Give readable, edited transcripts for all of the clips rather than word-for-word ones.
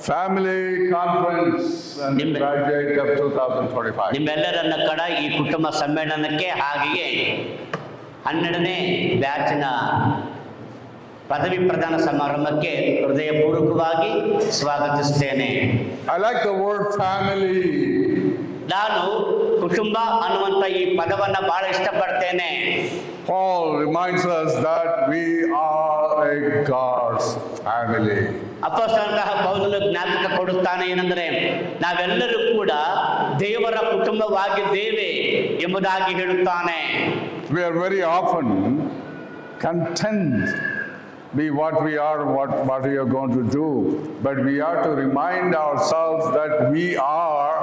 Family Conference and graduate of 2025. ನಿಮ್ಮೆಲ್ಲರನ್ನ ಕಡ ಈ ಕುಟುಂಬ ಸಮ್ಮೇಳನಕ್ಕೆ ಹಾಗೆಯೇ 12ನೇ ಬ್ಯಾಚ್ನ ಪದವಿ ಪ್ರದಾನ ಸಮಾರಂಭಕ್ಕೆ ಹೃದಯಪೂರ್ವಕವಾಗಿ ಸ್ವಾಗತಿಸುತ್ತೇನೆ. I like the word family. ನಾನು ಕುಟುಂಬ ಅನ್ನುವಂಥ ಈ ಪದವನ್ನ ಬಹಳ ಇಷ್ಟಪಡ್ತೇನೆ. Paul reminds us that we are a God's family. ಅಪೊಸ್ತಲನಾದ ಪೌಲನು ಜ್ಞಾಪಕ ಕೊಡುತ್ತಾನೆ ಏನೆಂದರೆ ನಾವೆಲ್ಲರೂ ಕೂಡ ದೇವರ ಕುಟುಂಬವಾಗಿದ್ದೇವೆ ಎಂಬುದಾಗಿ ಹೇಳುತ್ತಾನೆ. We are very often content be what we are, what we are going to do, but we have to remind ourselves that we are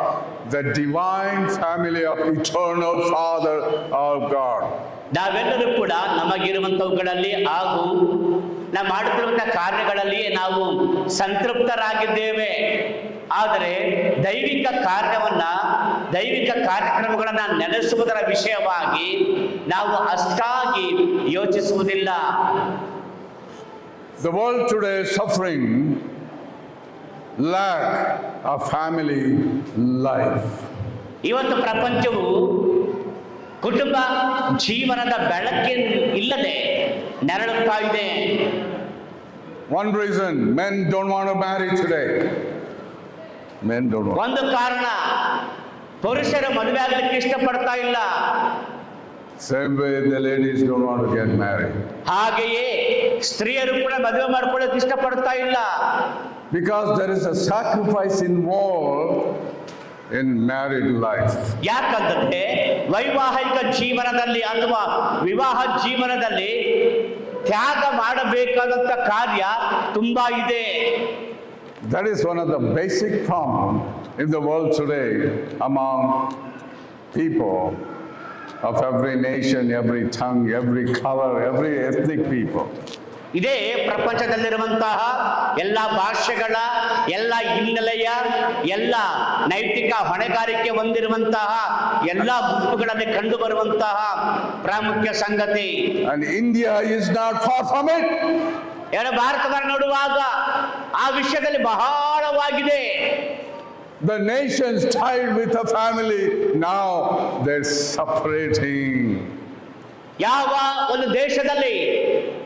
the divine family of eternal Father our God. ನಾವೆಲ್ಲರೂ ಕೂಡ ನಮಗಿರುವಂಥವುಗಳಲ್ಲಿ ಹಾಗೂ ನಾವು ಮಾಡುತ್ತಿರುವಂಥ ಕಾರ್ಯಗಳಲ್ಲಿ ನಾವು ಸಂತೃಪ್ತರಾಗಿದ್ದೇವೆ. ಆದರೆ ದೈವಿಕ ಕಾರ್ಯಕ್ರಮಗಳನ್ನ ನೆಲೆಸುವುದರ ವಿಷಯವಾಗಿ ನಾವು ಅಷ್ಟಾಗಿ ಯೋಚಿಸುವುದಿಲ್ಲ. The world today is suffering lack of family life. ಇವತ್ತು ಪ್ರಪಂಚವು ಕುಟುಂಬ ಜೀವನದ ಬೆಳಕಿನ ಇಲ್ಲದೆ ನೆರಳುತ್ತಾ ಇದೆ. One reason men don't want to marry today. Men don't want. ಒಂದು ಕಾರಣ ಪುರುಷರು ಮದುವೆ ಆಗಲಿಕ್ಕೆ ಇಷ್ಟಪಡ್ತಾ ಇಲ್ಲ. Same way the ladies don't want to get married. ಹಾಗೆಯೇ ಸ್ತ್ರೀಯರು ಕೂಡ ಮದುವೆ ಮಾಡ್ಕೊಳ್ಳೋಕೆ ಇಷ್ಟಪಡ್ತಾ ಇಲ್ಲ. Because there is a sacrifice involved in married life. ಯಾಕಂದ್ರೆ ವೈವಾಹಿಕ ಜೀವನದಲ್ಲಿ ಅಥವಾ ವಿವಾಹ ಜೀವನದಲ್ಲಿ ತ್ಯಾಗ ಮಾಡಬೇಕಾದಂತ ಕಾರ್ಯ ತುಂಬಾ ಇದೆ. That is one of the basic problems in the world today among people of every nation, every tongue, every color, every ethnic people. ಇದೇ ಪ್ರಪಂಚದಲ್ಲಿರುವಂತಹ ಎಲ್ಲ ಭಾಷೆಗಳ, ಎಲ್ಲ ಹಿನ್ನೆಲೆಯ, ಎಲ್ಲ ನೈತಿಕ ಹೊಣೆಗಾರಿಕೆ ಹೊಂದಿರುವಂತಹ ಎಲ್ಲ ಗುಂಪುಗಳಲ್ಲಿ ಕಂಡು ಬರುವಂತಹ ಪ್ರಾಮುಖ್ಯ ಸಂಗತಿ. And India is not far from it. ಭಾರತವನ್ನು ನೋಡುವಾಗ ಆ ವಿಷಯದಲ್ಲಿ ಬಹಳವಾಗಿದೆ. The nations tied with a family, now they're separating. ಯಾವ ಒಂದು ದೇಶದಲ್ಲಿ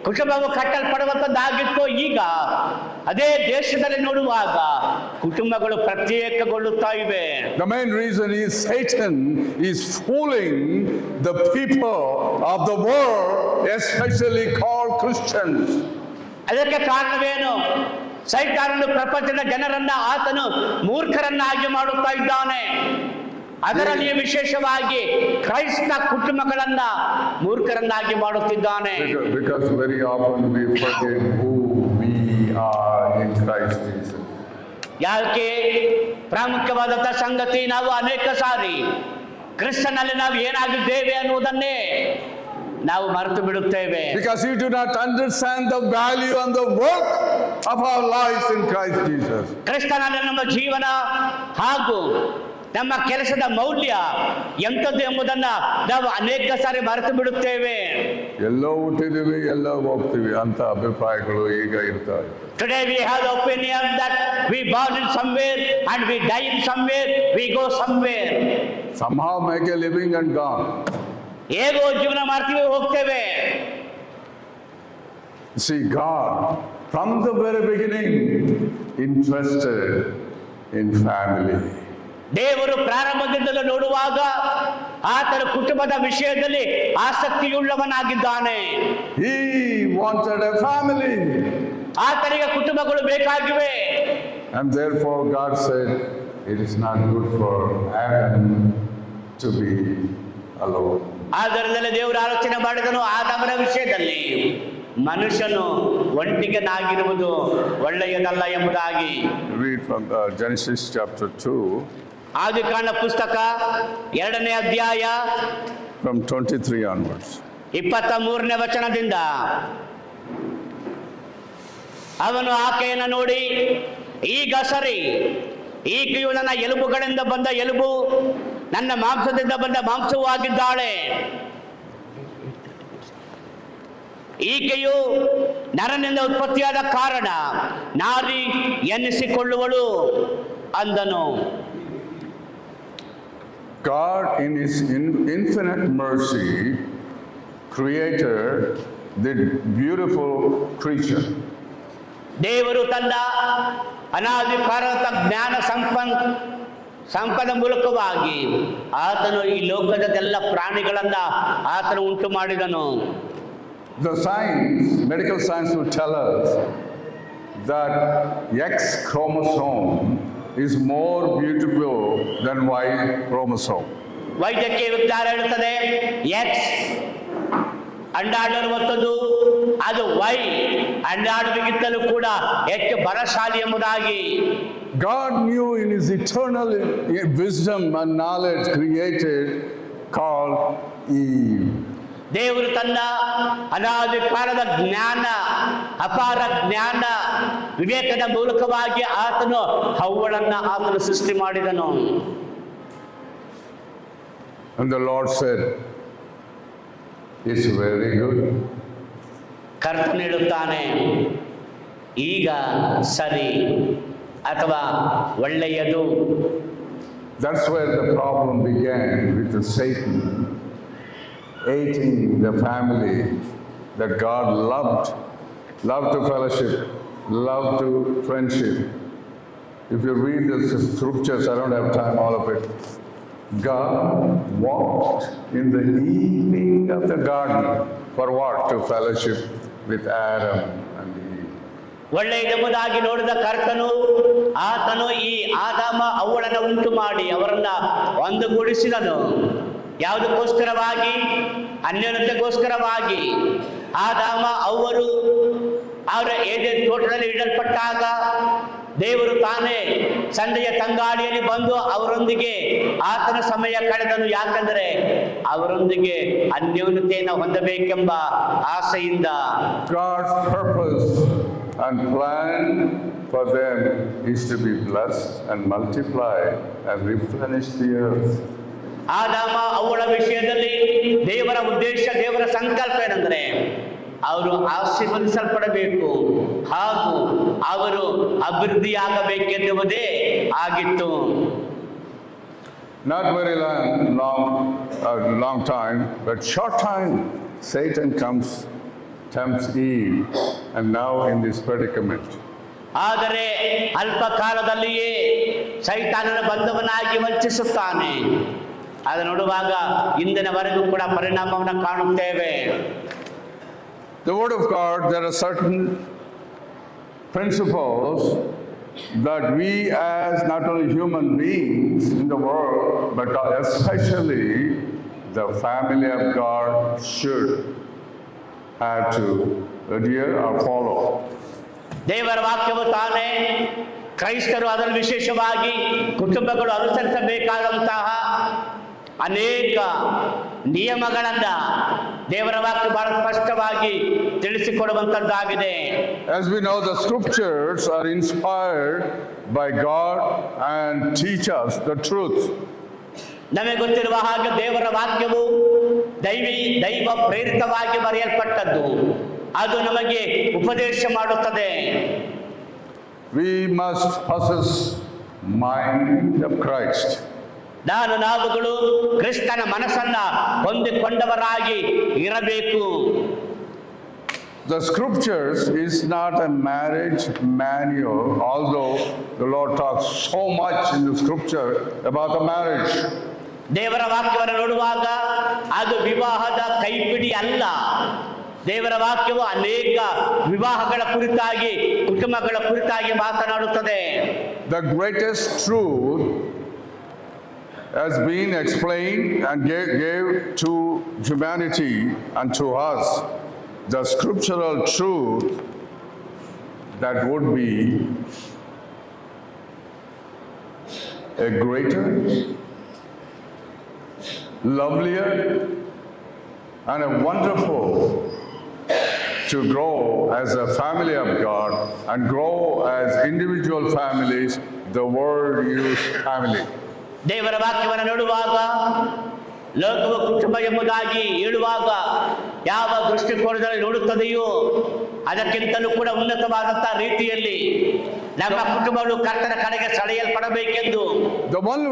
ಕುಟುಂಬವು ಕಟ್ಟಲ್ಪಡುವಂತದ್ದಾಗಿತ್ತು, ಈಗ ಅದೇ ದೇಶದಲ್ಲಿ ನೋಡುವಾಗ ಕುಟುಂಬಗಳು ಪ್ರತ್ಯೇಕಗೊಳ್ಳುತ್ತಾ ಇವೆ. The main reason is Satan is fooling the people of the world, especially called Christians. ಅದಕ್ಕೆ ಕಾರಣವೇನು? ಸೈತಾನನು ಪ್ರಪಂಚದ ಜನರನ್ನ ಆತನು ಮೂರ್ಖರನ್ನಾಗಿ ಮಾಡುತ್ತಾ ಇದ್ದಾನೆ. ಅದರಲ್ಲಿ ವಿಶೇಷವಾಗಿ ಕ್ರೈಸ್ತ ಕುಟುಂಬಗಳನ್ನ ಮೂರ್ಖರನ್ನಾಗಿ ಮಾಡುತ್ತಿದ್ದಾನೆ. Because very often we forget who we are in Christ Jesus. ಯಾಕೆ ಪ್ರಾಮುಖ್ಯವಾದಂತ ಸಂಗತಿ, ನಾವು ಅನೇಕ ಸಾರಿ ಕ್ರಿಸ್ತನಲ್ಲಿ ನಾವು ಏನಾಗಿದ್ದೇವೆ ಅನ್ನುವುದನ್ನೇ ನಾವು ಮರೆತು ಬಿಡುತ್ತೇವೆ. Because you do not understand the value and the work of our lives in Christ Jesus. ಕ್ರಿಸ್ತನಲ್ಲಿ ನಮ್ಮ ಜೀವನ ಹಾಗೂ ನಮ್ಮ ಕೆಲಸದ ಮೌಲ್ಯ ಎಂಥದ್ದು ಎಂಬುದನ್ನ ನಾವು ಅನೇಕ ಸಾರಿ ಮರೆತು ಬಿಡುತ್ತೇವೆ. ಎಲ್ಲೋ ಹುಟ್ಟಿದೀವಿ, ಎಲ್ಲೋ ಹೋಗ್ತೀವಿ ಅಂತ ಅಭಿಪ್ರಾಯಗಳು ಈಗ ಇರ್ತವೆ. Today we have the opinion that we born in somewhere and we die in somewhere, we go somewhere. Somehow make a living and gone. ಹೇಗೋ ಜೀವನ ಮಾಡ್ತೀವಿ, ಹೋಗ್ತೇವೆ. See, God from the very beginning interested in family. ದೇವರು ಪ್ರಾರಂಭದಿಂದಲೂ ನೋಡುವಾಗ ಆತನ ಕುಟುಂಬದ ವಿಷಯದಲ್ಲಿ ಆಸಕ್ತಿಯುಳ್ಳವನಾಗಿದ್ದಾನೆ. He wanted a family. ಆತನಿಗೆ ಕುಟುಂಬಗಳು ಬೇಕಾಗಿವೆ. And therefore God said, it is not good for Adam to be alone. ಆದ್ದರಿಂದಲೇ ದೇವರು ಆಲೋಚನೆ ಮಾಡಿದನು, ಆದಾಮನ ವಿಷಯದಲ್ಲಿ ಮನುಷ್ಯನು ಒಂಟಿಗನಾಗಿರುವುದು ಒಳ್ಳೆಯದಲ್ಲ ಎಂಬುದಾಗಿ. Read from Genesis chapter 2. ಆದಿಕಾಂಡ ಪುಸ್ತಕ 2ನೇ ಅಧ್ಯಾಯ from 23 onwards. 23ನೇ ವಚನದಿಂದ. ಅವನು ಆಕೆಯನ್ನು ನೋಡಿ, ಈಗ ಸರಿ, ಈಕೆಯು ನನ್ನ ಎಲುಬುಗಳಿಂದ ಬಂದ ಎಲುಬು, ನನ್ನ ಮಾಂಸದಿಂದ ಬಂದ ಮಾಂಸವೂ ಆಗಿದ್ದಾಳೆ. ಈಕೆಯು ನರನಿಂದ ಉತ್ಪತ್ತಿಯಾದ ಕಾರಣ ನಾರಿ ಎನ್ನಿಸಿಕೊಳ್ಳುವಳು ಅಂದನು. God in his infinite mercy created the beautiful creature. ದೇವರು ತನ್ನ ಅನಾದಿಕಾರದ ಜ್ಞಾನ ಸಂಪದ ಮೂಲಕವಾಗಿ ಆತನು ಈ ಲೋಕದ ಪ್ರಾಣಿಗಳನ್ನ ಆತನು ಉಂಟು ಮಾಡಿದನು. The science, medical science will tell us that X chromosome is more beautiful than Y chromosome. ವೈದ್ಯಕೀಯ ವಿಜ್ಞಾನ ಹೇಳುತ್ತದೆ ಎಕ್ಸ್ ಅಂಡಾಡಿರುವಂಥದ್ದು ಅದು ವೈ ಅಂಡಾಡುವಿಗಿಂತಲೂ ಕೂಡ ಹೆಚ್ಚು ಬಲಶಾಲಿ ಎಂಬುದಾಗಿ. God knew in his eternal wisdom and knowledge created called Eve. ದೇವರು ತನ್ನ ಅನಾದಿಕಾಲದ ಜ್ಞಾನ ಅಪಾರ ಜ್ಞಾನ ವಿವೇಕದ ಮೂಲಕವಾಗಿ ಆತನು ಹವ್ವಳನ್ನ ಆತನು ಸೃಷ್ಟಿ ಮಾಡಿದನು. And the Lord said, "It's very good." ಕರ್ತನು ಹೇಳುತ್ತಾನೆ, ಈಗ ಸರಿ ಅಥವಾ ಒಳ್ಳೆಯದು. That's where the problem began with the Satan hating the family that God loved to fellowship, loved to friendship. If you read the scriptures, I don't have time, all of it. God walked in the evening of the garden for what? To fellowship with Adam and Eve. ಒಳ್ಳೆಯದೆಂಬುದಾಗಿ ನೋಡಿದ ಕರ್ತನು ಆತನು ಈ ಆದಾಮ ಅವ್ವಳನ್ನ ಉಂಟು ಮಾಡಿ ಅವರನ್ನ ಒಂದುಗೂಡಿಸಿದನು. ಯಾವುದಕ್ಕೋಸ್ಕರವಾಗಿ? ಅನ್ಯೋನ್ಯತೆಗೋಸ್ಕರವಾಗಿ. ಆದಾಮ ಅವ್ವರು ಅವರ ಏದೇನ್ ತೋಟದಲ್ಲಿ ಇಡಲ್ಪಟ್ಟಾಗ ದೇವರು ತಾನೇ ಸಂಡೆಯ ತಂಗಾಳಿಯಲ್ಲಿ ಬಂದು ಅವರೊಂದಿಗೆ ಆತನ ಸಮಯ ಕಳೆದನು. ಯಾಕಂದರೆ ಅವರೊಂದಿಗೆ ಅನ್ಯೋನ್ಯತೆಯನ್ನು ಹೊಂದಬೇಕೆಂಬ ಆಸೆಯಿಂದ. God's purpose and plan for them is to be blessed and multiply and replenish the earth. ಆದಾಮ ಅವಳ ವಿಷಯದಲ್ಲಿ ದೇವರ ಉದ್ದೇಶ, ದೇವರ ಸಂಕಲ್ಪ ಏನೆಂದರೆ ಅವರು ಆಶೀರ್ವದಿಸಲ್ಪಡಬೇಕು ಹಾಗೂ ಅವರು ಅಭಿವೃದ್ಧಿಯಾಗಬೇಕೆನ್ನುವುದೇ ಆಗಿತ್ತು. Not very long time, but short time, Satan tempts Eve, and now in this predicament. ಆದರೆ ಅಲ್ಪ ಕಾಲದಲ್ಲಿಯೇ ಸೈತಾನನ ಬಂಧವನಾಗಿ ವಂಚಿಸುತ್ತಾನೆ. ಅದು ನೋಡುವಾಗ ಇಂದಿನವರೆಗೂ ಕೂಡ ಪರಿಣಾಮವನ್ನು ಕಾಣುತ್ತೇವೆ. The Word of God, there are certain principles that we as not only human beings in the world, but especially the family of God should have to adhere or follow. ದೇವರ ವಾಕ್ಯವು ತಾನೇ ಕ್ರೈಸ್ತರು ಅದರಲ್ಲಿ ವಿಶೇಷವಾಗಿ ಕುಟುಂಬಗಳು ಅನುಸರಿಸಬೇಕಾದಂತಹ ಅನೇಕ ನಿಯಮಗಳನ್ನ ದೇವರ ವಾಕ್ಯ ಬಹಳ ಸ್ಪಷ್ಟವಾಗಿ ತಿಳಿಸಿಕೊಡುವಂತದ್ದಾಗಿದೆ. As we know, the scriptures are inspired by God and teach us the truth. ನಮಗೆ ಗೊತ್ತಿರುವ ಹಾಗೆ ದೇವರ ವಾಕ್ಯವು ದೈವ ಪ್ರೇರಿತವಾಗಿ ಬರೆಯಲ್ಪಟ್ಟದ್ದು. ಅದು ನಮಗೆ ಉಪದೇಶ ಮಾಡುತ್ತದೆ. We must possess mind of Christ. ನಾವುಗಳು ಕ್ರಿಸ್ತನ ಮನಸ್ಸನ್ನ ಹೊಂದಿಕೊಂಡವರಾಗಿ ಇರಬೇಕು. The scriptures is not a marriage manual, although the Lord talks so much in the scripture about the marriage. ದೇವರ ವಾಕ್ಯವನ್ನು ನೋಡುವಾಗ ಅದು ವಿವಾಹದ ಕೈಪಿಡಿ ಅಲ್ಲ. ದೇವರ ವಾಕ್ಯವು ಅನೇಕ ವಿವಾಹಗಳ ಕುರಿತಾಗಿ, ಕುಟುಂಬಗಳ ಕುರಿತಾಗಿ ಮಾತನಾಡುತ್ತದೆ. The greatest truth has been explained and gave to humanity and to us, the scriptural truth that would be a greater, lovelier, and a wonderful to grow as a family of God and grow as individual families. The word used family. ದೇವರ ವಾಕ್ಯವನ್ನು ನೋಡುವಾಗ ಲೋಕವು ಕುಟುಂಬ ಎಂಬುದಾಗಿ ಹೇಳುವಾಗ ಯಾವ ದೃಷ್ಟಿಕೋನದಲ್ಲಿ ನೋಡುತ್ತದೆಯೋ ಅದಕ್ಕಿಂತಲೂ ಕೂಡ ಉನ್ನತವಾದಂತಹ ರೀತಿಯಲ್ಲಿ ನಮ್ಮ ಕುಟುಂಬಗಳು ಕರ್ತನ ಕಡೆಗೆ ಸೆಳೆಯಲ್ಪಡಬೇಕೆಂದು,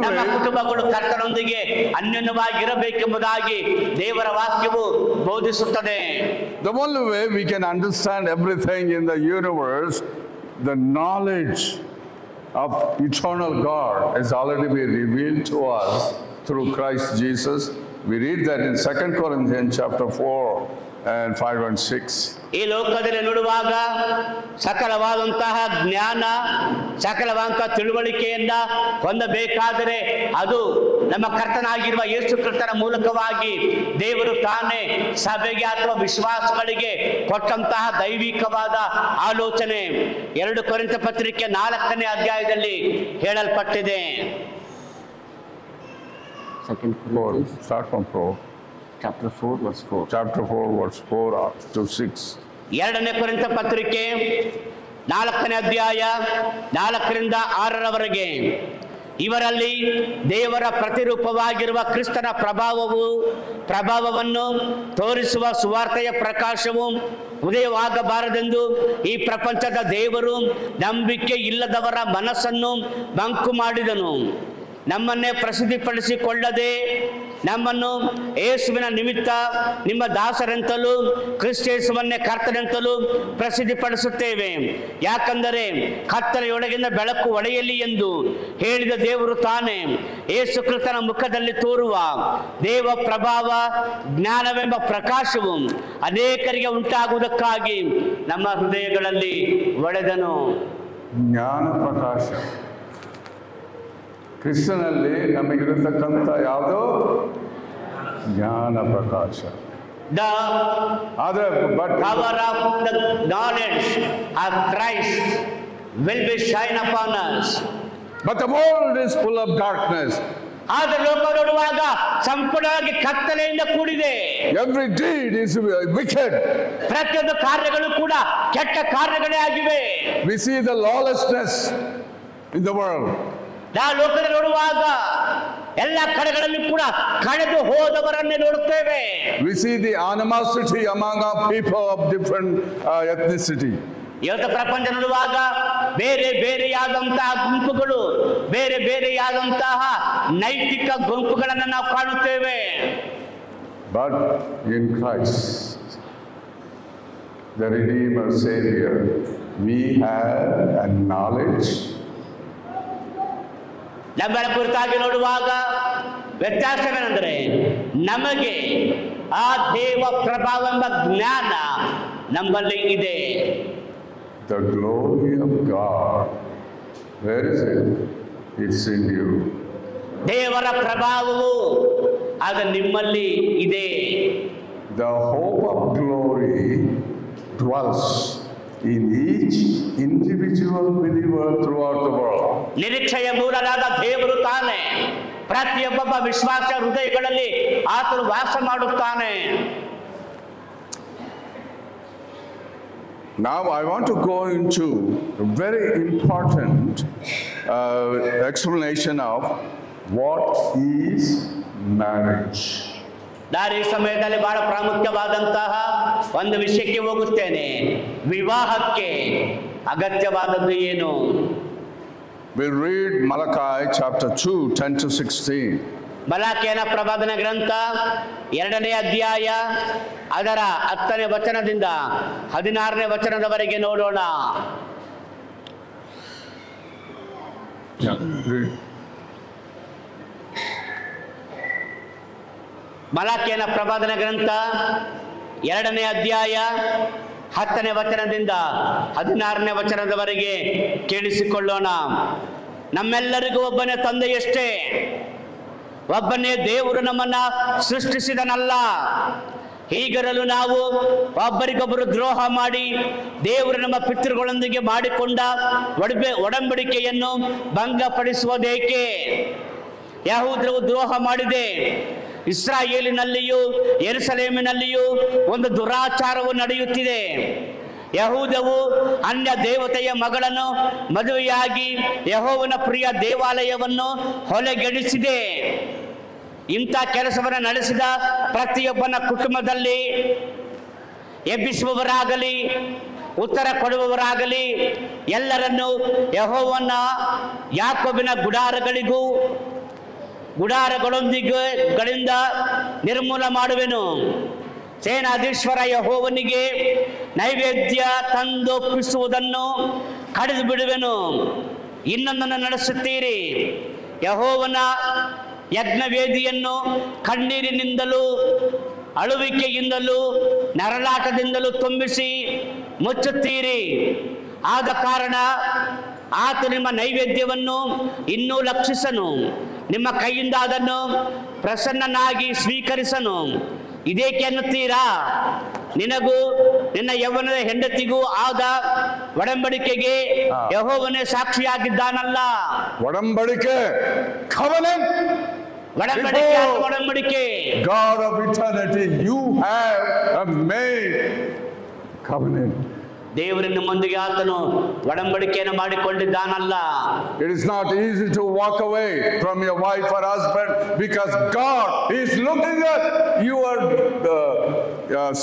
ನಮ್ಮ ಕುಟುಂಬಗಳು ಕರ್ತನೊಂದಿಗೆ ಅನ್ಯೋನ್ಯವಾಗಿರಬೇಕೆಂಬುದಾಗಿ ದೇವರ ವಾಕ್ಯವು ಬೋಧಿಸುತ್ತದೆ. The only way we can understand everything in the universe, the knowledge of eternal God has already been revealed to us through Christ Jesus. We read that in 2 Corinthians chapter 4 and 5 and 6. ಈ ಲೋಕದಲ್ಲಿ ನೋಡುವಾಗ ಸಕಲವಾದಂತಹ ಜ್ಞಾನ, ಸಕಲವಾದಂತಹ ತಿಳುವಳಿಕೆಯನ್ನ ಹೊಂದಬೇಕಾದರೆ ಅದು ನಮ್ಮ ಕರ್ತನಾಗಿರುವ ಯೇಸು ಕ್ರಿಸ್ತನ ಮೂಲಕವಾಗಿ ದೇವರು ತಾನೇ ಸಭೆಗೆ ಅಥವಾ ವಿಶ್ವಾಸಗಳಿಗೆ ಕೊಟ್ಟಂತಹ ದೈವಿಕವಾದ ಆಲೋಚನೆ 2 ಕೊರಿಂಥ ಪತ್ರಿಕೆ 4ನೇ ಅಧ್ಯಾಯದಲ್ಲಿ ಹೇಳಲ್ಪಟ್ಟಿದೆ. Start from 4. Chapter 4 verse 4. Chapter 4 verse 4 to 6. 2ನೇ ಕೊರಿಂಥ ಪತ್ರಿಕೆ 4ನೇ ಅಧ್ಯಾಯ 4ರಿಂದ 6ರವರೆಗೆ. ಇವರಲ್ಲಿ ದೇವರ ಪ್ರತಿರೂಪವಾಗಿರುವ ಕ್ರಿಸ್ತನ ಪ್ರಭಾವವನ್ನು ತೋರಿಸುವ ಸುವಾರ್ತೆಯ ಪ್ರಕಾಶವು ಉದಯವಾಗಬಾರದೆಂದು ಈ ಪ್ರಪಂಚದ ದೇವರು ನಂಬಿಕೆ ಇಲ್ಲದವರ ಮನಸ್ಸನ್ನು ಮಂಕು ಮಾಡಿದನು. ನಮ್ಮನ್ನೇ ಪ್ರಸಿದ್ಧಿಪಡಿಸಿಕೊಳ್ಳದೆ ನಮ್ಮನ್ನು ಯೇಸುವಿನ ನಿಮಿತ್ತ ನಿಮ್ಮ ದಾಸರೆಂತಲೂ ಕ್ರಿಸ್ತೇಸುವನ್ನೇ ಕರ್ತನೆಂತಲೂ ಪ್ರಸಿದ್ಧಿಪಡಿಸುತ್ತೇವೆ. ಯಾಕಂದರೆ ಕತ್ತಲೆಯೊಳಗಿಂದ ಬೆಳಕು ಒಡೆಯಲಿ ಎಂದು ಹೇಳಿದ ದೇವರು ತಾನೇ ಯೇಸು ಕ್ರಿಸ್ತನ ಮುಖದಲ್ಲಿ ತೋರುವ ದೇವ ಪ್ರಭಾವ ಜ್ಞಾನವೆಂಬ ಪ್ರಕಾಶವು ಅನೇಕರಿಗೆ ಉಂಟಾಗುವುದಕ್ಕಾಗಿ ನಮ್ಮ ಹೃದಯಗಳಲ್ಲಿ ಒಡೆದನು. ಜ್ಞಾನ ಪ್ರಕಾಶ ಕ್ರಿಸ್ತನಲ್ಲಿ ನಮಗಿರತಕ್ಕಂಥ ಯಾವುದೋ ಜ್ಞಾನ ಪ್ರಕಾಶ. The but power of the knowledge of Christ will be shine upon us. But the world is full of darkness. ಆದರೆ ಲೋಕ ನೋಡುವಾಗ ಸಂಪೂರ್ಣವಾಗಿ ಕತ್ತಲೆಯಿಂದ ಕೂಡಿದೆ. Every deed is wicked. ಪ್ರತಿಯೊಂದು ಕಾರ್ಯಗಳು ಕೂಡ ಕೆಟ್ಟ ಕಾರ್ಯಗಳೇ ಆಗಿವೆ. We see the lawlessness in the world. ನಾವು ಲೋಕದಲ್ಲಿ ನೋಡುವಾಗ ಎಲ್ಲ ಕಡೆಗಳಲ್ಲಿ ಕೂಡ ಕಳೆದು ಹೋದವರನ್ನೇ ನೋಡುತ್ತೇವೆ. We see the animosity among our people of different ethnicity. ಇವತ್ತು ಪ್ರಪಂಚ ನೋಡುವಾಗ ಬೇರೆ ಬೇರೆಯಾದಂತಹ ಗುಂಪುಗಳು, ಬೇರೆ ಬೇರೆಯಾದಂತಹ ನೈತಿಕ ಗುಂಪುಗಳನ್ನು ನಾವು ಕಾಣುತ್ತೇವೆ. But in Christ, the Redeemer Savior, we have a knowledge. ನಮ್ಮಗಳ ಕುರಿತಾಗಿ ನೋಡುವಾಗ ವ್ಯತ್ಯಾಸವೇನೆಂದರೆ ನಮಗೆ ಆ ದೇವ ಪ್ರಭಾವ ಎಂಬ ಜ್ಞಾನ ನಮ್ಮಲ್ಲಿ ಇದೆ. The glory of God, where is it? It's in you. ದೇವರ ಪ್ರಭಾವವು ಅದು ನಿಮ್ಮಲ್ಲಿ ಇದೆ. The hope of glory dwells in each individual believer throughout the world. ನಿರೀಕ್ಷೆಯ ಮೂಲರಾದ ದೇವರು ತಾನೇ ಪ್ರತಿಯೊಬ್ಬ ವಿಶ್ವಾಸ ಹೃದಯಗಳಲ್ಲಿ ಆತನು ವಾಸ ಮಾಡುತ್ತಾನೆ. Now I want to go into a very important explanation of what is marriage. ನಾನು ಈ ಸಮಯದಲ್ಲಿ ಬಹಳ ಪ್ರಾಮುಖ್ಯವಾದಂತಹ ಒಂದು ವಿಷಯಕ್ಕೆ ಹೋಗುತ್ತೇನೆ. ವಿವಾಹಕ್ಕೆ ಅಗತ್ಯವಾದದ್ದು ಏನು? We'll read Malachi chapter 2, 10 to 16. ಮಲಾಕಿಯನ ಪ್ರವಾದನ ಗ್ರಂಥ 2ನೇ ಅಧ್ಯಾಯ ಅದರ 10ನೇ ವಚನದಿಂದ 16ನೇ ವಚನದವರೆಗೆ ನೋಡೋಣ. Read. ಮಲಾಕಿಯನ ಪ್ರವಾದನ ಗ್ರಂಥ 2ನೇ ಅಧ್ಯಾಯ 10ನೇ ವಚನದಿಂದ 16ನೇ ವಚನದವರೆಗೆ ಕೇಳಿಸಿಕೊಳ್ಳೋಣ. ನಮ್ಮೆಲ್ಲರಿಗೂ ಒಬ್ಬನೇ ತಂದೆಯಷ್ಟೇ, ಒಬ್ಬನೇ ದೇವರು ನಮ್ಮನ್ನ ಸೃಷ್ಟಿಸಿದನಲ್ಲ. ಹೀಗಿರಲು ನಾವು ಒಬ್ಬರಿಗೊಬ್ಬರು ದ್ರೋಹ ಮಾಡಿ ದೇವರು ನಮ್ಮ ಪಿತೃಗಳೊಂದಿಗೆ ಮಾಡಿಕೊಂಡ ಒಡಂಬಡಿಕೆಯನ್ನು ಭಂಗಪಡಿಸುವುದೇಕೆ? ಯಹೂದ್ಯರು ದ್ರೋಹ ಮಾಡಿದೆ. ಇಸ್ರಾಯೇಲಿನಲ್ಲಿಯೂ ಯೆರೂಸಲೇಮಿನಲ್ಲಿಯೂ ಒಂದು ದುರಾಚಾರವು ನಡೆಯುತ್ತಿದೆ. ಯಹೂದವು ಅನ್ಯ ದೇವತೆಯ ಮಗಳನ್ನು ಮದುವೆಯಾಗಿ ಯೆಹೋವನ ಪ್ರಿಯ ದೇವಾಲಯವನ್ನು ಹೊಲೆಗೆಡಿಸಿದೆ. ಇಂಥ ಕೆಲಸವನ್ನು ನಡೆಸಿದ ಪ್ರತಿಯೊಬ್ಬನ ಕುಟುಂಬದಲ್ಲಿ ಎಬ್ಬಿಸುವವರಾಗಲಿ ಉತ್ತರ ಕೊಡುವವರಾಗಲಿ ಎಲ್ಲರನ್ನು ಯೆಹೋವನ ಯಾಕೋಬಿನ ಗುಡಾರಗಳೊಂದಿಗಳಿಂದ ನಿರ್ಮೂಲ ಮಾಡುವೆನು. ಸೇನಾಧೀಶ್ವರ ಯೆಹೋವನಿಗೆ ನೈವೇದ್ಯ ತಂದೊಪ್ಪಿಸುವುದನ್ನು ಕಡಿದು ಬಿಡುವೆನು. ಇನ್ನೊಂದನ್ನು ನಡೆಸುತ್ತೀರಿ. ಯೆಹೋವನ ಯಜ್ಞವೇದಿಯನ್ನು ಕಣ್ಣೀರಿನಿಂದಲೂ ಅಳುವಿಕೆಯಿಂದಲೂ ನರಳಾಟದಿಂದಲೂ ತುಂಬಿಸಿ ಮುಚ್ಚುತ್ತೀರಿ. ಆದ ಕಾರಣ ಆತ ನಿಮ್ಮ ನೈವೇದ್ಯವನ್ನು ಇನ್ನೂ ಲಕ್ಷಿಸನು, ನಿಮ್ಮ ಕೈಯಿಂದ ಅದನ್ನು ಪ್ರಸನ್ನನಾಗಿ ಸ್ವೀಕರಿಸನು. ಇದೇಕೆ ಅನ್ನುತ್ತೀರಾ? ನಿನಗೂ ನಿನ್ನ ಯೌವನದ ಹೆಂಡತಿಗೂ ಆದ ಒಡಂಬಡಿಕೆಗೆ ಯೆಹೋವನೇ ಸಾಕ್ಷಿಯಾಗಿದ್ದಾನಲ್ಲ. ಒಡಂಬಡಿಕೆ, ಒಡಂಬಡಿಕೆ. God of eternity, you have made covenant. ದೇವರು ನಿಮ್ಮೊಂದಿಗೆ ಆತನು ಒಡಂಬಡಿಕೆಯನ್ನು ಮಾಡಿಕೊಂಡಿದ್ದಾನಲ್ಲ. It is not easy to walk away from your wife or husband because God is looking at your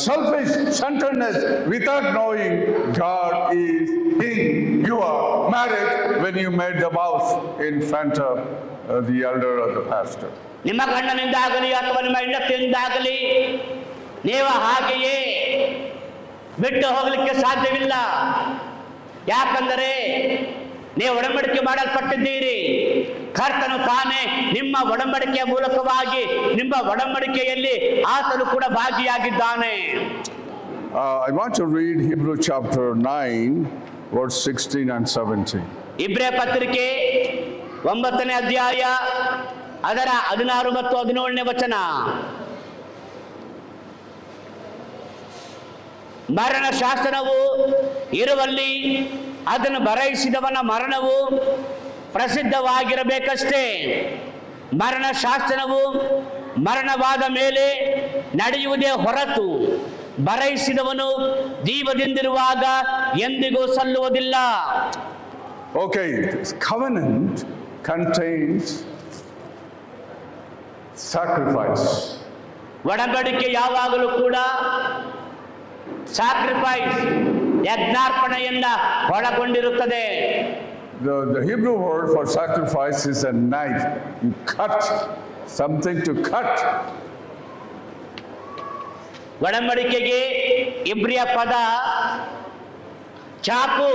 selfish centeredness without knowing God is in your marriage when you made the vows in front of the elder or the pastor. ನಿಮ್ಮ ಗಂಡನಿಂದಾಗಲಿ ಅಥವಾ ನಿಮ್ಮ ಹೆಂಡತಿಯಿಂದಾಗಲಿ ನೀವು ಹಾಗೆಯೇ ಬಿಟ್ಟು ಹೋಗಲಿಕ್ಕೆ ಸಾಧ್ಯವಿಲ್ಲ. ಯಾಕಂದರೆ ನೀವು ಒಡಂಬಡಿಕೆ ಮಾಡಲ್ಪಟ್ಟಿದ್ದೀರಿ. ಕರ್ತನು ತಾನೇ ನಿಮ್ಮ ಒಡಂಬಡಿಕೆಯ ಮೂಲಕವಾಗಿ ನಿಮ್ಮ ಒಡಂಬಡಿಕೆಯಲ್ಲಿ ಆತನು ಕೂಡ ಭಾಗಿಯಾಗಿದ್ದಾನೆ. I want to read Hebrew chapter 9 verse 16 and 17. ಇಬ್ರಿಯ ಪತ್ರಿಕೆ 9ನೇ ಅಧ್ಯಾಯ ಅದರ 16 ಮತ್ತು 17ನೇ ವಚನ. ಮರಣ ಶಾಸನವು ಇರುವಲ್ಲಿ ಅದನ್ನು ಬರೆಯಿಸಿದವನ ಮರಣವು ಪ್ರಸಿದ್ಧವಾಗಿರಬೇಕಷ್ಟೇ. ಮರಣ ಶಾಸನವು ಮರಣವಾದ ಮೇಲೆ ನಡೆಯುವುದೇ ಹೊರತು ಬರೆಯಿಸಿದವನು ಜೀವದಿಂದಿರುವಾಗ ಎಂದಿಗೂ ಸಲ್ಲುವುದಿಲ್ಲ. Okay, covenant contains sacrifice. ಒಡಂಬಡಿಕೆ ಯಾವಾಗಲೂ ಕೂಡ ಸ್ಯಾಕ್ರಿಫೈಸ್, ಯಜ್ಞಾರ್ಪಣೆಯನ್ನ ಒಳಗೊಂಡಿರುತ್ತದೆ. The Hebrew word for sacrifice is a knife. You cut something to cut. ಒಡಂಬಡಿಕೆಗೆ ಇಬ್ರಿಯ ಪದ ಚಾಕು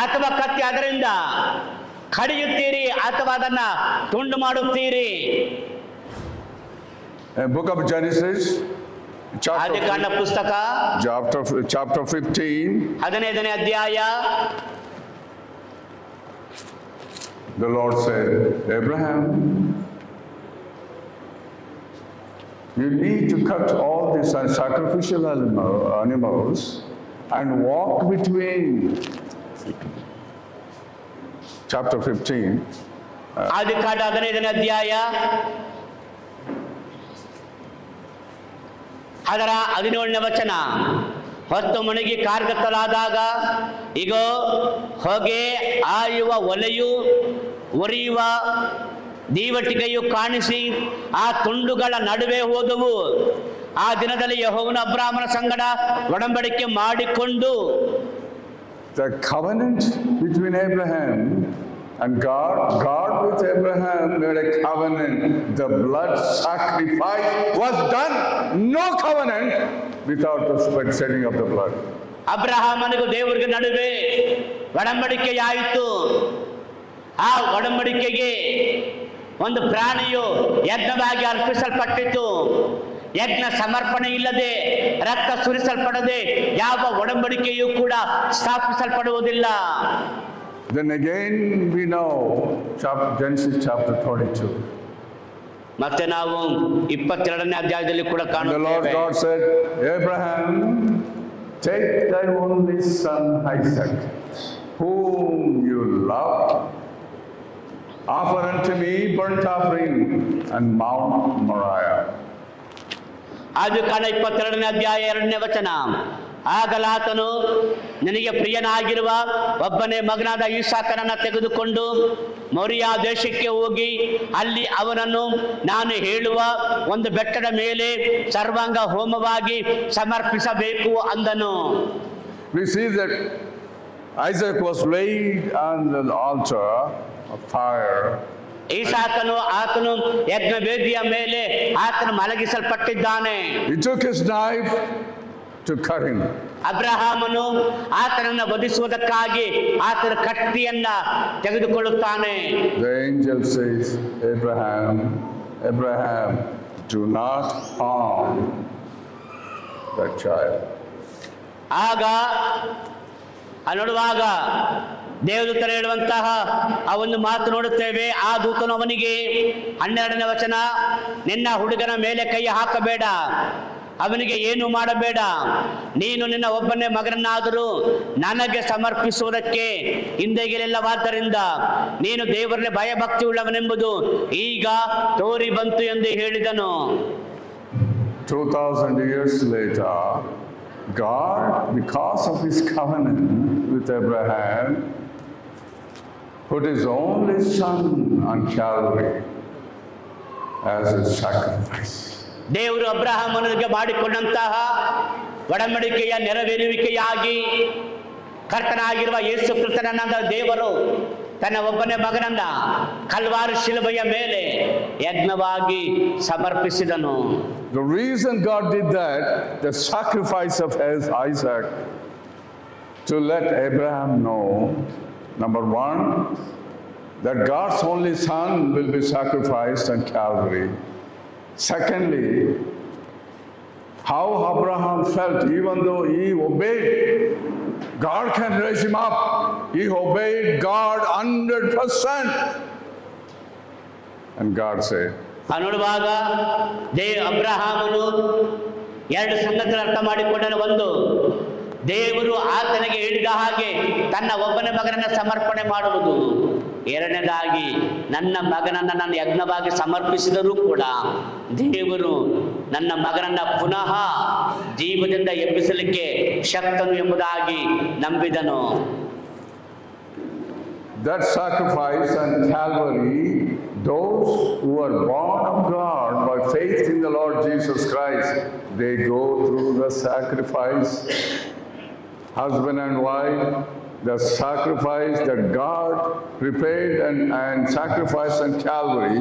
ಅಥವಾ ಕತ್ತಿ, ಅದರಿಂದ ಕಡಿಯುತ್ತೀರಿ ಅಥವಾ ಅದನ್ನ ತುಂಡು ಮಾಡುತ್ತೀರಿ. Book of Genesis, ಆದಿಕಾಂಡ ಪುಸ್ತಕ chapter 15. 15ನೇ ಅಧ್ಯಾಯ. The Lord said, Abraham, you need to cut all these sacrificial animals and walk between. Chapter 15. ಆದಿಕಾಂಡ 15ನೇ ಅಧ್ಯಾಯ ಅದರ 17ನೇ ವಚನ. ಹೊತ್ತು ಮುಳುಗಿ ಕಾರ್ಗತ್ತಲಾದಾಗ ಇಗೋ ಹೊಗೆ ಆಯುವ ಒಲೆಯು ಉರಿಯುವ ದೀವಟಿಗೆಯು ಕಾಣಿಸಿ ಆ ತುಂಡುಗಳ ನಡುವೆ ಹೋದವು. ಆ ದಿನದಲ್ಲಿ ಯೆಹೋವನು ಅಬ್ರಾಮನ ಸಂಗಡ ಒಡಂಬಡಿಕೆ ಮಾಡಿಕೊಂಡು. The covenant between Abraham and God with Abraham made a covenant. The blood sacrifice was done. No covenant without the shedding of the blood. ಅಬ್ರಹಾಮನಿಗೂ ದೇವರಿಗೆ ನಡುವೆ ಒಡಂಬಡಿಕೆಯಾಯಿತು. ಆ ಒಡಂಬಡಿಕೆಗೆ ಒಂದು ಪ್ರಾಣಿಯು ಯಜ್ಞವಾಗಿ ಅರ್ಪಿಸಲ್ಪಟ್ಟಿತು. ಯಜ್ಞ ಸಮರ್ಪಣೆ ಇಲ್ಲದೆ, ರಕ್ತ ಸುರಿಸಲ್ಪಡದೆ ಯಾವ ಒಡಂಬಡಿಕೆಯೂ ಕೂಡ ಸ್ಥಾಪಿಸಲ್ಪಡುವುದಿಲ್ಲ. Then again we know Genesis chapter 22. ಮತ್ತೆ ನಾವು 22ನೇ ಅಧ್ಯಾಯದಲ್ಲಿ ಕೂಡ The Lord ಕಾಣುತ್ತೇವೆ. God said, Abraham, take thy only son Isaac, whom you love, offer unto me burnt offering on Mount Moriah. ಆದಿಕಾಂಡ 22ನೇ ಅಧ್ಯಾಯ 2ನೇ ವಚನ. ಆಗಲಾತನು ನಿನಗೆ ಪ್ರಿಯನಾಗಿರುವ ಒಬ್ಬನೇ ಮಗನಾದ ಇಸಾಕನನ್ನು ತೆಗೆದುಕೊಂಡು ಮೊರಿಯಾ ದೇಶಕ್ಕೆ ಹೋಗಿ ಅಲ್ಲಿ ಅವನನ್ನು ನಾನು ಹೇಳುವ ಒಂದು ಬೆಟ್ಟದ ಮೇಲೆ ಸರ್ವಾಂಗ ಹೋಮವಾಗಿ ಸಮರ್ಪಿಸಬೇಕು ಅಂದನು. We see that Isaac was laid on the altar of fire. ಆತನು ಯಜ್ಞ ವೇದಿಯ ಮೇಲೆ ಆತನು ಮಲಗಿಸಲ್ಪಟ್ಟಿದ್ದಾನೆ. He took his knife to cut him. ಅಬ್ರಹಾಮನು ಆತನನ್ನು ವಧಿಸುವುದಕ್ಕಾಗಿ ಆತನ ಕತ್ತಿಯನ್ನ ತೆಗೆದುಕೊಳ್ಳುತ್ತಾನೆ. The angel says, Abraham, Abraham, do not harm that child. ಆಗ ನೋಡುವಾಗ ದೇವದೂತರು ಹೇಳುವಂತಹ ಆ ಒಂದು ಮಾತು ನೋಡುತ್ತೇವೆ. ಆ ದೂತನು ಅವನಿಗೆ 12ನೇ ವಚನ, ನಿನ್ನ ಹುಡುಗನ ಮೇಲೆ ಕೈ ಹಾಕಬೇಡ, ಅವನಿಗೆ ಏನು ಮಾಡಬೇಡ, ನೀನು ನಿನ್ನ ಒಬ್ಬನೇ ಮಗನನ್ನಾದರೂ ನನಗೆ ಸಮರ್ಪಿಸುವುದಕ್ಕೆ ಹಿಂದೆಗೆಲಿಲ್ಲವಾದ್ದರಿಂದ ನೀನು ದೇವರಲ್ಲಿ ಭಯಭಕ್ತಿ ಉಳ್ಳವನೆಂಬುದು ಈಗ ತೋರಿ ಬಂತು ಎಂದು ಹೇಳಿದನು. 2000 years later, God, because of his covenant with Abraham, put his only son on Calvary as a sacrifice. ದೇವರು ಅಬ್ರಹಾಮನಿಗೆ ಮಾಡಿಕೊಂಡಂತಹ ಒಡಂಬಡಿಕೆಯ ನೆರವೇರುವಿಕೆಯಾಗಿ ಕರ್ತನಾಗಿರುವ ಯೇಸು ಕ್ರಿಸ್ತನನ್ನ ದೇವರು ತನ್ನ ಒಬ್ಬನೇ ಮಗನನ್ನ ಕಲ್ವಾರಿ ಶಿಲುಬೆಯ ಮೇಲೆ ಯಜ್ಞವಾಗಿ ಸಮರ್ಪಿಸಿದನು. The reason God did that, the sacrifice of Isaac, to let Abraham know, number one, that God's only son will be sacrificed on Calvary. Secondly, how Abraham felt, even though he obeyed, God can raise him up. He obeyed God 100%. And God said, ನೋಡುವಾಗ ಅಬ್ರಹಾಮನು ಎರಡು ಸಂಗತಿಗಳನ್ನು ಅರ್ಥ ಮಾಡಿಕೊಂಡನು. ಒಂದು, ದೇವರು ಆತನಿಗೆ ಹೇಳಿದ ಹಾಗೆ ತನ್ನ ಒಬ್ಬನೇ ಮಗನನ್ನ ಸಮರ್ಪಣೆ ಮಾಡುವುದು. ಎರಡನೇದಾಗಿ, ನನ್ನ ಮಗನನ್ನ ನಾನು ಯಜ್ಞವಾಗಿ ಸಮರ್ಪಿಸಿದರೂ ಕೂಡ ದೇವರು ನನ್ನ ಮಗನನ್ನ ಪುನಃ ಜೀವದಿಂದ ಎಬ್ಬಿಸಲಿಕ್ಕೆ ಶಕ್ತನು ಎಂಬುದಾಗಿ ನಂಬಿದನು. That sacrifice on Calvary, those who are born of God by faith in the Lord Jesus Christ, they go through the sacrifice. Husband and wife, the sacrifice that God prepared and sacrificed on Calvary,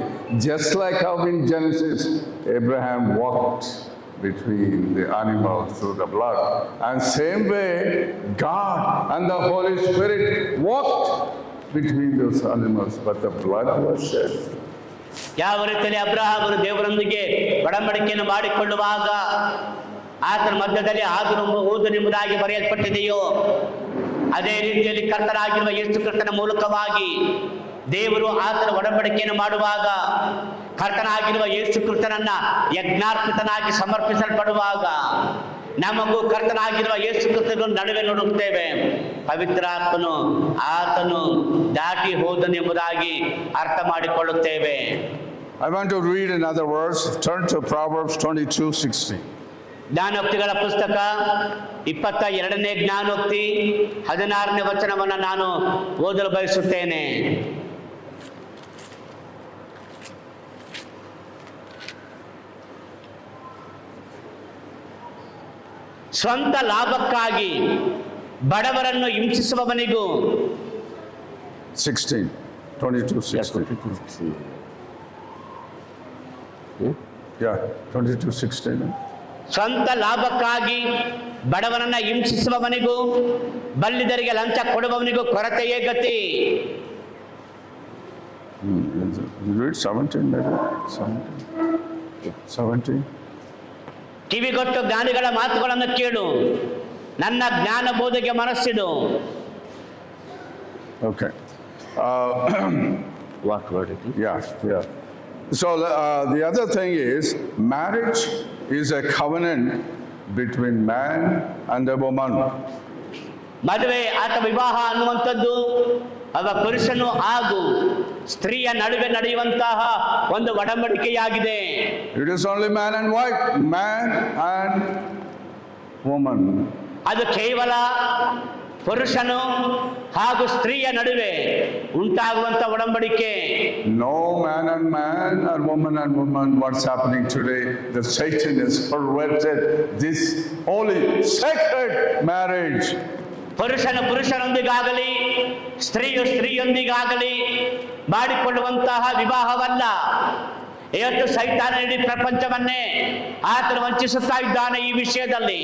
just like how in Genesis, Abraham walked between the animals through the blood. And same way, God and the Holy Spirit walked between those animals, but the blood was shed. ಯಾವ ರೀತಿಯಲ್ಲಿ ಅಬ್ರಹಾಮನು ದೇವರೊಂದಿಗೆ ಒಡಂಬಡಿಕೆಯನ್ನು ಮಾಡಿಕೊಳ್ಳುವಾಗ ಆತನ ಮಧ್ಯದಲ್ಲಿ ಹೋದನೆಂಬುದಾಗಿ ಬರೆಯಲ್ಪಟ್ಟಿದೆಯೋ, ಅದೇ ರೀತಿಯಲ್ಲಿ ಕರ್ತನಾಗಿರುವ ಯೇಸು ಕ್ರಿಸ್ತನ ಮೂಲಕವಾಗಿ ದೇವರು ಆತನ ಒಡಂಬಡಿಕೆಯನ್ನು ಮಾಡುವಾಗ ಕರ್ತನಾಗಿರುವ ಯೇಸು ಕ್ರಿಸ್ತನನ್ನ ಯಜ್ಞಾರ್ಪಿತನಾಗಿ ಸಮರ್ಪಿಸಲ್ಪಡುವಾಗ ನಮಗೂ ಕರ್ತನಾಗಿರುವ ಯೇಸು ಕ್ರಿಸ್ತನ ನಡುವೆ ನೋಡುತ್ತೇವೆ, ಪವಿತ್ರಾತ್ಮನು ಆತನು ದಾಟಿ ಹೋದನೆಂಬುದಾಗಿ ಅರ್ಥ ಮಾಡಿಕೊಳ್ಳುತ್ತೇವೆ. I want to read another verse. Turn to Proverbs 22:16. ಜ್ಞಾನೋಕ್ತಿಗಳ ಪುಸ್ತಕ 22ನೇ ಜ್ಞಾನೋಕ್ತಿ 16ನೇ ವಚನವನ್ನು ನಾನು ಓದಲು ಬಯಸುತ್ತೇನೆ. ಸ್ವಂತ ಲಾಭಕ್ಕಾಗಿ ಬಡವರನ್ನು ಹಿಂಸಿಸುವವನಿಗೂ 22:16. Yeah, 22:16. ಸ್ವಂತ ಲಾಭಕ್ಕಾಗಿ ಬಡವನನ್ನ ಹಿಂಸಿಸುವವನಿಗೂ ಬಲ್ಲಿದರಿಗೆ ಲಂಚ ಕೊಡುವವನಿಗೂ ಕೊರತೆಯೇ ಗತಿ. Read 17 maybe. 17. ಕಿವಿಗೊಟ್ಟು ಜ್ಞಾನಿಗಳ ಮಾತುಗಳನ್ನು ಕೇಳು, ನನ್ನ ಜ್ಞಾನ ಬೋಧೆಗೆ ಮನಸ್ಸಿಡು. Okay. What word it is? Yeah. So the other thing is, marriage is a covenant between man and a woman. ಮದುವೆ ಅಥವಾ ವಿವಾಹ ಅನ್ನುವಂಥದ್ದು ಒಬ್ಬ ಪುರುಷನು ಹಾಗೂ ಸ್ತ್ರೀಯ ನಡುವೆ ನಡೆಯುವಂತಹ ಒಂದು ಒಡಂಬಡಿಕೆಯಾಗಿದೆ. It is only man and wife, man and woman. ಅದು ಕೇವಲ ಪುರುಷನು ಹಾಗೂ ಸ್ತ್ರೀಯ ನಡುವೆ ಉಂಟಾಗುವಂತ ಒಡಂಬಡಿಕೆ. No man and man or woman and woman. What's happening today? The Satan has perverted this holy, sacred marriage. ಪುರುಷನು ಪುರುಷನೊಂದಿಗಾಗಲಿ ಸ್ತ್ರೀಯು ಸ್ತ್ರೀಯೊಂದಿಗಾಗಲಿ ಮಾಡಿಕೊಳ್ಳುವಂತಹ ವಿವಾಹವಲ್ಲ. ಇವತ್ತು ಸೈತಾನ ಇಡೀ ಪ್ರಪಂಚವನ್ನೇ ಆತನು ವಂಚಿಸುತ್ತಾ ಇದ್ದಾನೆ. ಈ ವಿಷಯದಲ್ಲಿ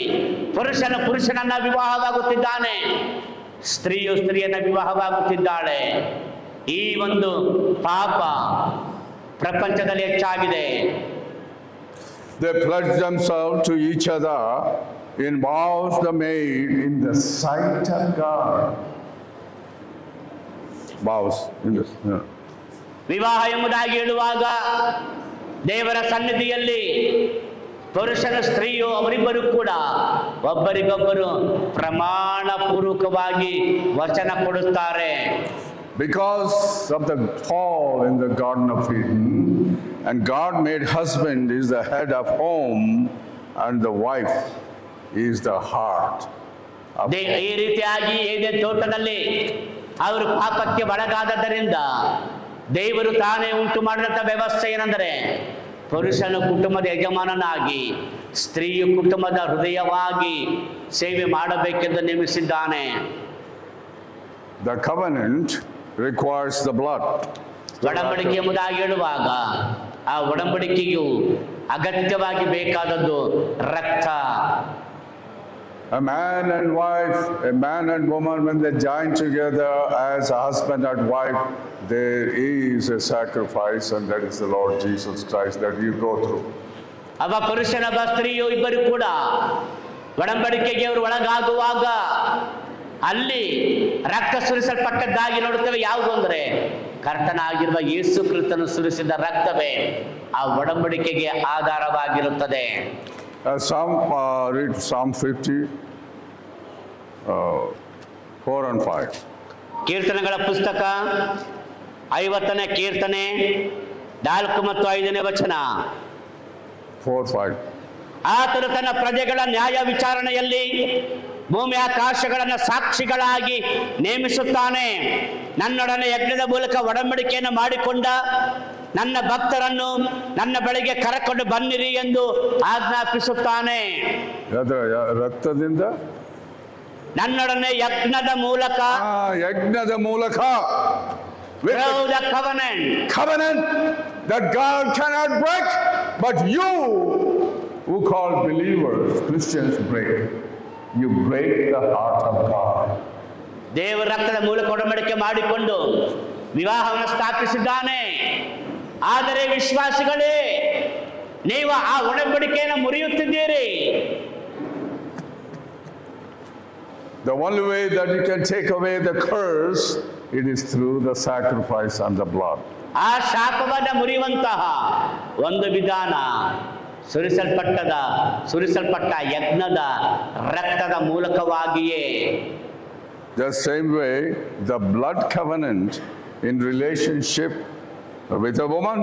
ಪುರುಷನು ಪುರುಷನನ್ನ ವಿವಾಹವಾಗುತ್ತಿದ್ದಾನೆ, ಸ್ತ್ರೀಯು ಸ್ತ್ರೀಯನ್ನ ವಿವಾಹವಾಗುತ್ತಿದ್ದಾಳೆ. ಈ ಒಂದು ಪಾಪ ಪ್ರಪಂಚದಲ್ಲಿ ಹೆಚ್ಚಾಗಿದೆ. They pledge themselves to each other in vows they made in the sight of God. Vows in the ವಿವಾಹ ಎಂಬುದಾಗಿ ಹೇಳುವಾಗ ದೇವರ ಸನ್ನಿಧಿಯಲ್ಲಿ ಪುರುಷನ ಸ್ತ್ರೀಯು ಅವರಿಬ್ಬರು ಕೂಡ ಒಬ್ಬರಿಗೊಬ್ಬರು ಪ್ರಮಾಣ ಪೂರ್ವಕವಾಗಿ ವಚನ ಕೊಡುತ್ತಾರೆ. Because of the fall in the Garden of Eden, and God made husband is the head of home and the wife is the heart. ಈ ರೀತಿಯಾಗಿ ಏದೇನ್ ತೋಟದಲ್ಲಿ ಅವರು ಪಾಪಕ್ಕೆ ಒಳಗಾದದ್ದರಿಂದ ದೇವರು ತಾನೇ ಉಂಟು ಮಾಡಿದಂಥ ವ್ಯವಸ್ಥೆ ಏನೆಂದರೆ ಪುರುಷನು ಕುಟುಂಬದ ಯಜಮಾನನಾಗಿ ಸ್ತ್ರೀಯು ಕುಟುಂಬದ ಹೃದಯವಾಗಿ ಸೇವೆ ಮಾಡಬೇಕೆಂದು ನೇಮಿಸಿದ್ದಾನೆ. The covenant requires the blood. ಒಡಂಬಡಿಕೆ ಎಂಬುದಾಗಿ ಹೇಳುವಾಗ ಆ ಒಡಂಬಡಿಕೆಯು ಅಗತ್ಯವಾಗಿ ಬೇಕಾದದ್ದು ರಕ್ತ. A man and wife, a man and woman, when they join together as a husband and wife, there is a sacrifice, and that is the Lord Jesus Christ that you go through. ಅವ ಪುರುಷನೊಬ್ಬ ಸ್ತ್ರೀಯು ಇಬ್ಬರು ಕೂಡ ಒಡಂಬಡಿಕೆಗೆ ಅವರು ಒಳಗಾಗುವಾಗ ಅಲ್ಲಿ ರಕ್ತ ಸುರಿಸಲ್ಪಟ್ಟದ್ದಾಗಿ ನೋಡುತ್ತೇವೆ. ಯಾವುದು ಅಂದರೆ ಕರ್ತನಾಗಿರುವ ಯೇಸು ಕ್ರಿಸ್ತನು ಸುರಿಸಿದ ರಕ್ತವೇ ಆ ಒಡಂಬಡಿಕೆಗೆ ಆಧಾರವಾಗಿರುತ್ತದೆ. Read Psalm 50, 4 and 5. ಕೀರ್ತನೆಗಳ ಪುಸ್ತಕ 50ನೇ ಕೀರ್ತನೆ 4 ಮತ್ತು 5ನೇ ವಚನ. 4, 5. ಆತನು ತನ್ನ ಪ್ರಜೆಗಳ ನ್ಯಾಯ ವಿಚಾರಣೆಯಲ್ಲಿ ಭೂಮಿ ಆಕಾಶಗಳನ್ನು ಸಾಕ್ಷಿಗಳಾಗಿ ನೇಮಿಸುತ್ತಾನೆ. ನನ್ನೊಡನೆ ಯಜ್ಞದ ಮೂಲಕ ಒಡಂಬಡಿಕೆಯನ್ನು ಮಾಡಿಕೊಂಡ ನನ್ನ ಭಕ್ತರನ್ನು ನನ್ನ ಬಳಿಗೆ ಕರೆಕೊಂಡು ಬನ್ನಿರಿ ಎಂದು ಆಜ್ಞಾಪಿಸುತ್ತಾನೆ. ರಕ್ತದಿಂದ ನನ್ನೊಡನೆ ಯಜ್ಞದ ಮೂಲಕ the covenant that God cannot break, but you who call believers Christians break. You break the heart of God. ದೇವರ ರಕ್ತದ ಮೂಲಕ ಒಡಂಬಡಿಕೆ ಮಾಡಿಕೊಂಡು ವಿವಾಹವನ್ನು ಸ್ಥಾಪಿಸಿದ್ದಾನೆ. ಆದರೆ ವಿಶ್ವಾಸಿಗಳೇ, ನೀವು ಆ ಒಡಂಬಡಿಕೆಯನ್ನು ಮುರಿಯುತ್ತಿದ್ದೀರಿ. The only way that you can take away the curse, it is through the sacrifice and the blood. ಆ ಶಾಪವನ್ನು ಮುರಿಯುವಂತಹ ಒಂದು ವಿಧಾನ ಸುರಿಸಲ್ಪಟ್ಟ ಯಜ್ಞದ ರಕ್ತದ ಮೂಲಕವಾಗಿಯೇ. The same way, the blood covenant in relationship with a woman.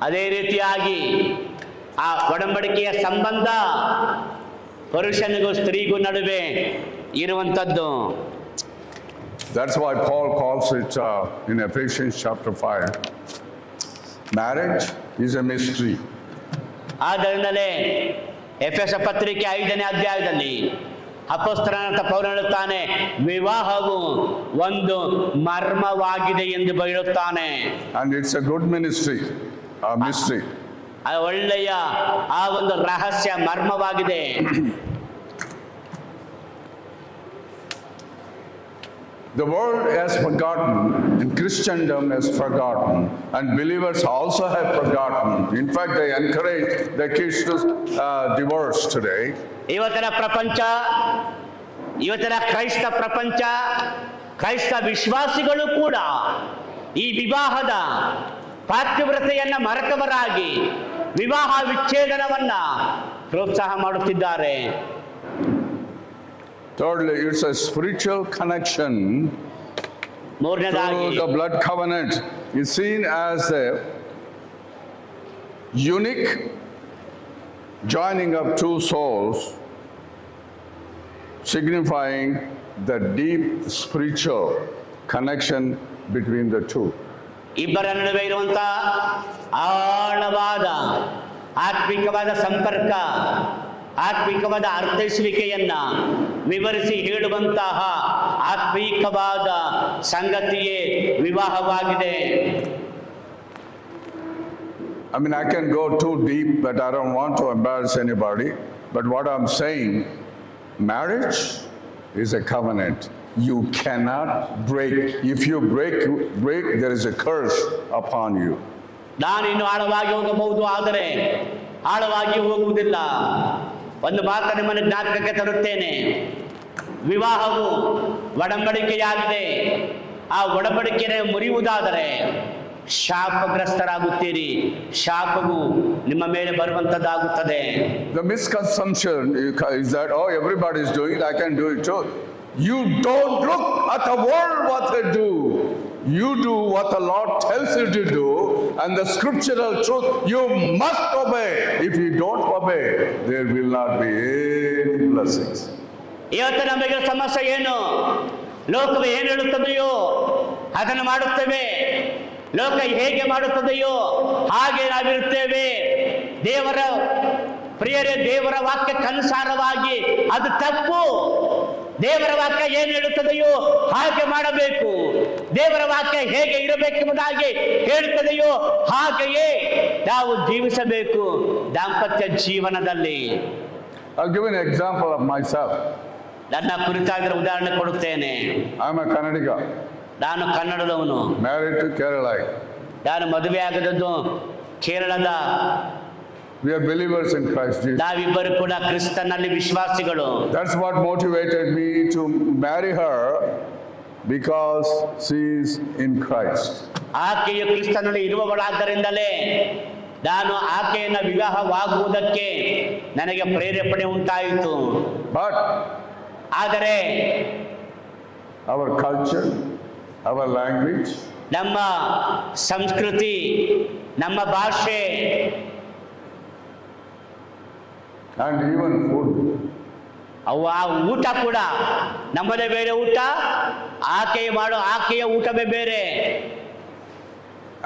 ಅದೇ ರೀತಿಯಾಗಿ ಆ ಒಡಂಬಡಿಕೆಯ ಸಂಬಂಧ ಪುರುಷನಿಗೂ ಸ್ತ್ರೀಗೂ ನಡುವೆ ಇರುವಂತದ್ದು. That's why Paul calls it in Ephesians chapter 5. Marriage is a mystery. ಆದ್ದರಿಂದಲೇ ಎಫೆಸ ಪತ್ರಿಕೆ 5ನೇ ಅಧ್ಯಾಯದಲ್ಲಿ ಅಪೊಸ್ತಲನಾದ ಪೌಲನು ಹೇಳುತ್ತಾನೆ, ವಿವಾಹವು ಒಂದು ಮರ್ಮವಾಗಿದೆ ಎಂದು ಬಯಲುತ್ತಾನೆ. And it's a good ministry, a mystery. ಒಳ್ಳೆಯ ಆ ಒಂದು ರಹಸ್ಯ ಮರ್ಮವಾಗಿದೆ. The world has forgotten, and Christendom has forgotten, and believers also have forgotten. In fact, they encourage their kids to divorce today. ಇವತ್ತಿನ ಕ್ರೈಸ್ತ ಪ್ರಪಂಚ, ಕ್ರೈಸ್ತ ವಿಶ್ವಾಸಿಗಳು ಕೂಡ ಈ ವಿವಾಹದ ಪಾತಿವ್ರತೆಯನ್ನ ಮರೆತವರಾಗಿ ವಿವಾಹ ವಿಚ್ಛೇದನವನ್ನ ಪ್ರೋತ್ಸಾಹ ಮಾಡುತ್ತಿದ್ದಾರೆ. Thirdly, it's a spiritual connection through the blood covenant. It's seen as a unique joining of two souls signifying the deep spiritual connection between the two. ಇಬ್ಬರ ನಡುವೆ ಇರುವಂತಹ ಆಳವಾದ ಆತ್ಮಿಕವಾದ ಸಂಪರ್ಕ, ಆತ್ಮಿಕವಾದ ಅರ್ಥೈಸುವಿಕೆಯನ್ನ ವಿವರಿಸಿ ಹೇಳುವಂತಹ ಆತ್ಮಿಕವಾದ ಸಂಗತಿಯೇ ವಿವಾಹವಾಗಿದೆ. I mean, I can go too deep, but I don't want to embarrass anybody. But what I'm saying, marriage is a covenant. You cannot break. If you break, there is a curse upon you. ನಾನು ಇನ್ನು ಆಳವಾಗಿ ಹೋಗಬಹುದು, ಆದರೆ ಆಳವಾಗಿ ಹೋಗುವುದಿಲ್ಲ. ಒಂದು ಮಾತು ನಿಮ್ಮನ್ನು ಜ್ಞಾಪಕಕ್ಕೆ ತರುತ್ತೇನೆ. ವಿವಾಹವು ಒಡಂಬಡಿಕೆಯಾಗಿದೆ. ಆ ಒಡಂಬಡಿಕೆಯನ್ನು ಮುರಿಯುವುದಾದರೆ ಶಾಪಗ್ರಸ್ತರಾಗುತ್ತೀರಿ. ಶಾಪವು ನಿಮ್ಮ ಮೇಲೆ ಬರುವಂತದ್ದಾಗುತ್ತದೆ. The misconception is that, oh, everybody is doing it, I can do it too. You don't look at the world what they do. You do what the Lord tells you to do, and the scriptural truth you must obey. If you don't obey, there will not be any blessings. ಇವತ್ತು ನಮಗೆ ಸಮಸ್ಯೆ ಏನು? ಲೋಕವು ಏನು ಹೇಳುತ್ತದೆಯೋ ಅದನ್ನು ಮಾಡುತ್ತೇವೆ. ಲೋಕ ಹೇಗೆ ಮಾಡುತ್ತದೆಯೋ ಹಾಗೆ ನಾವಿರುತ್ತೇವೆ. ದೇವರ ಪ್ರಿಯರೇ, ದೇವರ ವಾಕ್ಯಕ್ಕನುಸಾರವಾಗಿ ಅದು ತಪ್ಪು. ದೇವರ ವಾಕ್ಯ ಏನು ಹೇಳುತ್ತದೆಯೋ ಹಾಗೆ ಮಾಡಬೇಕು. ದೇವರ ವಾಕ್ಯ ಹೇಗೆ ಇರಬೇಕೆಂಬುದಾಗಿ ಹೇಳುತ್ತದೆಯೋ ಹಾಗೆಯೇ ನಾವು ಜೀವಿಸಬೇಕು ದಾಂಪತ್ಯ ಜೀವನದಲ್ಲಿ. I'll give an example of myself. ನನ್ನ ಕುರಿತಾಗಿರೋ ಉದಾಹರಣೆ ಕೊಡುತ್ತೇನೆ. I'm a Kannadiga. ನಾನು ಕನ್ನಡದವನು. Married to Kerala. ನಾನು ಮದುವೆ ಆಗದದ್ದು ಕೇರಳದ. We are believers in Christ Jesus. ನಾವಿಬ್ಬರು ಕೂಡ ಕ್ರಿಸ್ತನಲ್ಲಿ ವಿಶ್ವಾಸಿಗಳು. That's what motivated me to marry her, because she is in Christ. ಆಕೆಯು ಕ್ರಿಸ್ತನಲ್ಲಿ ಇರುವವಳಾದ್ದರಿಂದಲೇ ನಾನು ಆಕೆಯನ್ನ ವಿವಾಹವಾಗುವುದಕ್ಕೆ ನನಗೆ ಪ್ರೇರೇಪಣೆ ಉಂಟಾಯಿತು. But ಆದರೆ our culture, our language, ನಮ್ಮ ಸಂಸ್ಕೃತಿ, ನಮ್ಮ ಭಾಷೆ, and even food. ಅವು ಆ ಊಟ ಕೂಡ ನಮ್ಮದೇ ಬೇರೆ ಊಟ, ಆಕೆಯ ಊಟವೇ ಬೇರೆ.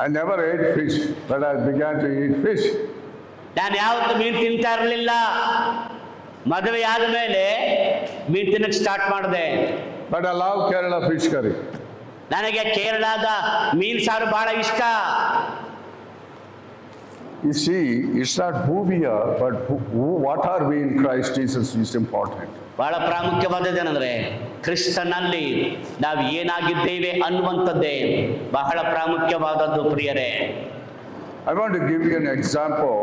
I never ate fish, but I began to eat fish. ನಾನು ಯಾವತ್ತೂ ಮೀನು ತಿಂತಾ ಇರಲಿಲ್ಲ. ಮದುವೆ ಆದ ಮೇಲೆ ಮೀನು ತಿನ್ನಕ್ಕೆ ಸ್ಟಾರ್ಟ್ ಮಾಡಿದೆ. But I love Kerala fish curry. ನನಗೆ ಕೇರಳದ ಮೀನು ಸಾರು ಬಹಳ ಇಷ್ಟ. You see, it's not who we are, but what are we in Christ Jesus is important. ಬಹಳ ಪ್ರಾಮುಖ್ಯವಾದದ್ದೇನೆಂದ್ರೆ ಕ್ರಿಸ್ತನಲ್ಲಿ ನಾವು ಏನಾಗಿದ್ದೇವೆ ಅನ್ನುವಂಥದ್ದೇ ಬಹಳ ಪ್ರಾಮುಖ್ಯವಾದದ್ದು ಪ್ರಿಯರೇ. I want to give you an example.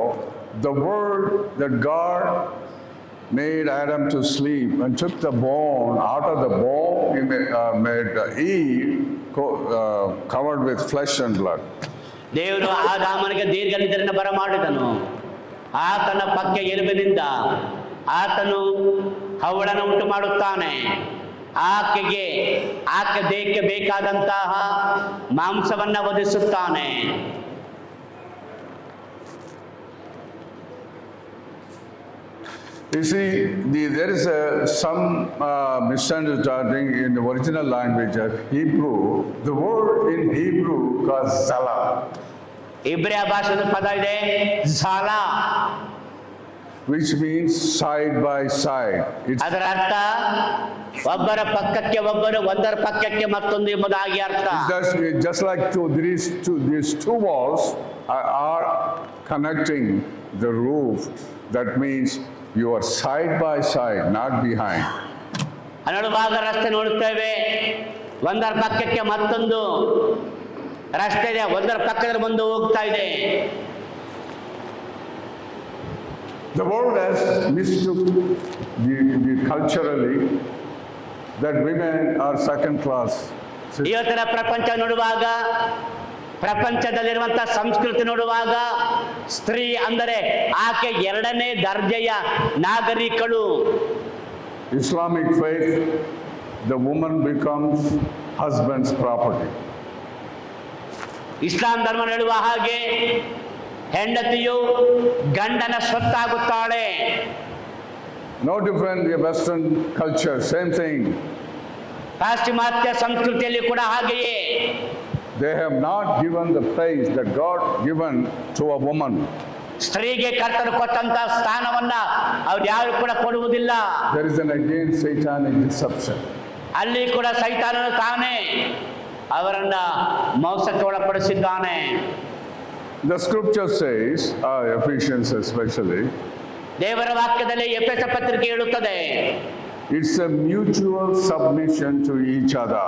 The word that God made Adam to sleep and took the bone out of the bone, he made Eve covered with flesh and blood. ದೇವರು ಆದಾಮನಿಗೆ ದೀರ್ಘ ನಿದ್ರೆಯನ್ನು ಬರಮಾಡಿದನು. ಆತನ ಪಕ್ಕ ಎಲುಬಿನಿಂದ ಆತನು ಹವ್ವಳನ್ನು ಉಂಟು ಮಾಡುತ್ತಾನೆ. ಆಕೆ ದೇಹಕ್ಕೆ ಬೇಕಾದಂತಹ ಮಾಂಸವನ್ನ ಒದಗಿಸುತ್ತಾನೆ. You see, there is some misunderstanding in the original language of Hebrew. The word in Hebrew called zala. ಇಬ್ರಿಯ ಭಾಷೆಯ ಪದ ಇದೆ ಝಾಲಾ, which means side by side. ಅದರ ಅರ್ಥ ಒಬ್ಬರ ಪಕ್ಕಕ್ಕೆ ಒಬ್ಬರು, ಒಂದರ ಪಕ್ಕಕ್ಕೆ ಮತ್ತೊಂದು ಎಂಬುದಾಗಿ ಅರ್ಥ. Just like these two walls are connecting the roof. That means you are side by side, not behind. ನಡುಭಾಗ ರಸ್ತೆ ನೋಡುತ್ತೇವೆ, ಒಂದರ ಪಕ್ಕಕ್ಕೆ ಮತ್ತೊಂದು ರಸ್ತೆ ಇದೆ, ಒಂದರ ಪಕ್ಕದಲ್ಲಿ ಬಂದು ಹೋಗ್ತಾ ಇದೆ. The world has mistook the culturally that women are second class. ಇವತ್ತಿನ ಪ್ರಪಂಚ ನೋಡುವಾಗ, ಪ್ರಪಂಚದಲ್ಲಿರುವಂತಹ ಸಂಸ್ಕೃತಿ ನೋಡುವಾಗ ಸ್ತ್ರೀ ಅಂದರೆ ಆಕೆ ಎರಡನೇ ದರ್ಜೆಯ ನಾಗರಿಕಳು. Islamic faith, the woman becomes husband's property. ಇಸ್ಲಾಂ ಧರ್ಮ ಹೇಳುವ ಹಾಗೆ ಹೆಂಡತಿಯು ಗಂಡನ ಸ್ವತ್ತಾಗುತ್ತಾಳೆ. No different, the Western culture, same thing. ಪಾಶ್ಚಿಮಾತ್ಯ ಸಂಸ್ಕೃತಿಯಲ್ಲಿ ಕೂಡ ಹಾಗೆಯೇ They have not given the place that God given to a woman. ಸ್ತ್ರೀಗೆ ಕರ್ತನು ಕೊಟ್ಟಂತ ಸ್ಥಾನವನ್ನ ಅವ್ರು ಯಾರು ಕೂಡ ಕೊಡುವುದಿಲ್ಲ. There is an again satanic deception. ಅಲ್ಲಿ ಕೂಡ ಸೈತಾನನು ತಾನೇ ಅವರನ್ನ ಮೋಸಕ್ಕೆ ಒಳಪಡಿಸಿದ್ದಾನೆ. The scripture says, Ephesians especially, ದೇವರ ವಾಕ್ಯದಲ್ಲಿ ಎಫೆಸ ಪತ್ರಿಕೆ ಹೇಳುತ್ತದೆ, it's a mutual submission to each other.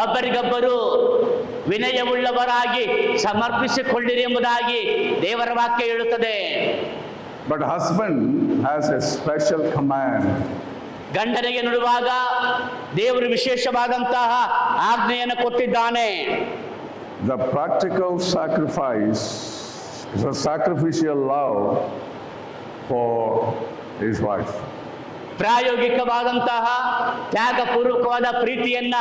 ಒಬ್ಬರಿಗೊಬ್ಬರು ವಿನಯವುಳ್ಳವರಾಗಿ ಸಮರ್ಪಿಸಿಕೊಳ್ಳಿರಿ ಎಂಬುದಾಗಿ ದೇವರ ವಾಕ್ಯ ಹೇಳುತ್ತದೆ. But husband has a special command. ಗಂಡನಿಗೆ ನುಡುವಾಗ ದೇವರು ವಿಶೇಷವಾದಂತಹ ಆಜ್ಞೆಯನ್ನು ಕೊಟ್ಟಿದ್ದಾನೆ. The practical sacrifice is a sacrificial love for his wife. ಪ್ರಾಯೋಗಿಕವಾದಂತಹ ತ್ಯಾಗಪೂರ್ವಕವಾದ ಪ್ರೀತಿಯನ್ನ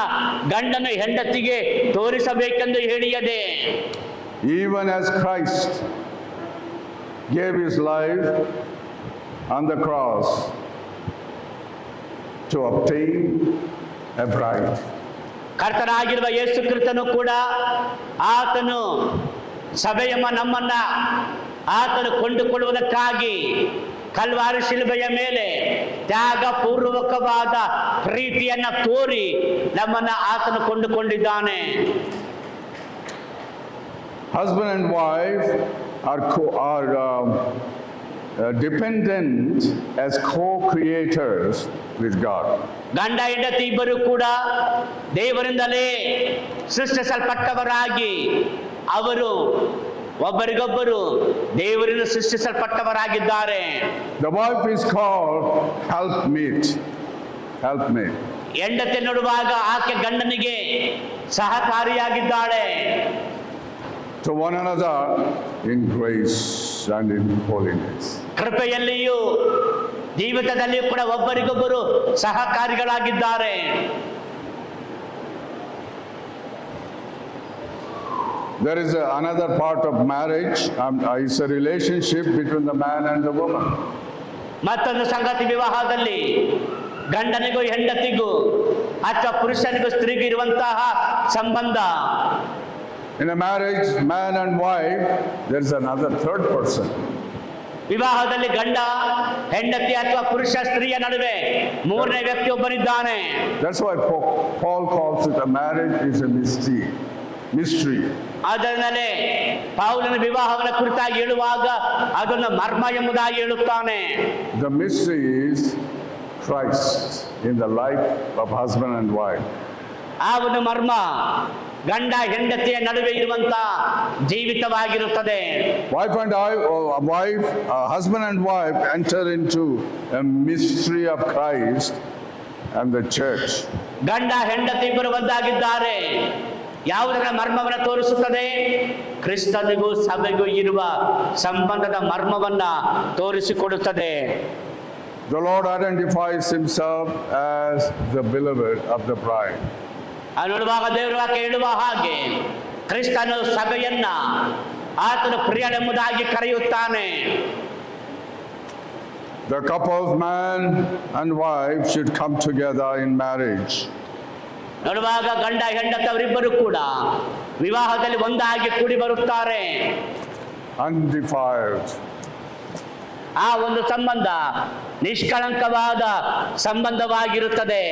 ಗಂಡನು ಹೆಂಡತಿಗೆ ತೋರಿಸಬೇಕೆಂದು ಹೇಳಿಯದೆ, Even as Christ gave his life on the cross to obtain a bride. ಕರ್ತನಾಗಿರುವ ಯೇಸು ಕ್ರಿಸ್ತನು ಕೂಡ ಆತನು ಸಭೆಯಮ್ಮ ನಮ್ಮನ್ನ ಆತನು ಕೊಂಡುಕೊಳ್ಳುವುದಕ್ಕಾಗಿ ಕಲ್ವಾರಿ ಶಿಲುಬೆಯ ಮೇಲೆ ತ್ಯಾಗ ಪೂರ್ವಕವಾದ ಪ್ರೀತಿಯನ್ನ ತೋರಿ ನಮ್ಮನ್ನ ಆತನು ಕೊಂಡುಕೊಂಡಿದ್ದಾನೆ. Husband and wife are dependent as co-creators with God. ಗಂಡ ಹೆಂಡತಿ ಇಬ್ಬರು ಕೂಡ ದೇವರಿಂದಲೇ ಸೃಷ್ಟಿಸಲ್ಪಟ್ಟವರಾಗಿ ಅವರು ಒಬ್ಬರಿಗೊಬ್ಬರು ದೇವರಿಂದ ಸೃಷ್ಟಿಸಲ್ಪಟ್ಟವರಾಗಿದ್ದಾರೆ. The wife is called helpmate. Helpmate. ಹೆಂಡತಿ ನೋಡುವಾಗ ಆಕೆ ಗಂಡನಿಗೆ ಸಹಕಾರಿಯಾಗಿದ್ದಾಳೆ. To one another in grace and in holiness. ಕೃಪೆಯಲ್ಲಿಯೂ ಜೀವಿತದಲ್ಲಿಯೂ ಕೂಡ ಒಬ್ಬರಿಗೊಬ್ಬರು ಸಹಕಾರಿಗಳಾಗಿದ್ದಾರೆ. There is another part of marriage. It's a relationship between the man and the woman. ಮತ್ತೊಂದು ಸಂಗತಿ ವಿವಾಹದಲ್ಲಿ ಗಂಡನಿಗೂ ಹೆಂಡತಿಗೂ ಅಥವಾ ಪುರುಷನಿಗೂ ಸ್ತ್ರೀಗೂ ಇರುವಂತಹ ಸಂಬಂಧ. In a marriage, man and wife, there is another third person. ವಿವಾಹದಲ್ಲಿ ಗಂಡ ಹೆಂಡತಿ ಅಥವಾ ಪುರುಷ ಸ್ತ್ರೀಯ ನಡುವೆ ಮೂರನೇ ವ್ಯಕ್ತಿ ಒಬ್ಬನಿದ್ದಾನೆ. That's why Paul calls it a marriage is a mystery. ಅದರಿಂದಲೇ ಪೌಲನ ವಿವಾಹಗಳ ಕುರಿತಾಗಿ ಹೇಳುವಾಗ ಅದನ್ನು ಮರ್ಮ ಎಂಬುದಾಗಿ ಹೇಳುತ್ತಾನೆ. The mystery is Christ in the life of husband and wife. ಆ ಒಂದು ಮರ್ಮ ಗಂಡ ಹೆಂಡತಿಯ ನಡುವೆ ಇರುವಂತ ಜೀವಿತವಾಗಿರುತ್ತದೆ. Husband and wife enter into a mystery of Christ and the church. ಗಂಡ ಹೆಂಡತಿ ಇಬ್ಬರು ಒಂದಾಗಿದ್ದಾರೆ. ಯಾವುದರ ಮರ್ಮವನ್ನು ತೋರಿಸುತ್ತದೆ? ಕ್ರಿಸ್ತನಿಗೂ ಸಭೆಗೂ ಇರುವ ಸಂಬಂಧದ ಮರ್ಮವನ್ನ ತೋರಿಸಿಕೊಡುತ್ತದೆ. The Lord identifies himself as the beloved of the bride. ನೋಡುವಾಗ ದೇವರ ವಾಕ್ಯ ಹೇಳುವ ಹಾಗೆ ಕ್ರಿಸ್ತನು ಸಭೆಯನ್ನ ಆತನು ಪ್ರಿಯಳೆಂಬುದಾಗಿ ಕರೆಯುತ್ತಾನೆ. The couple, man and wife, should come together in marriage. ನೋಡುವಾಗ ಗಂಡ ಹೆಂಡತವರಿಬ್ಬರು ಕೂಡ ವಿವಾಹದಲ್ಲಿ ಒಂದಾಗಿ ಕೂಡಿ ಬರುತ್ತಾರೆ. Undefiled. ಆ ಒಂದು ಸಂಬಂಧ ನಿಷ್ಕಳಂಕವಾದ ಸಂಬಂಧವಾಗಿರುತ್ತದೆ.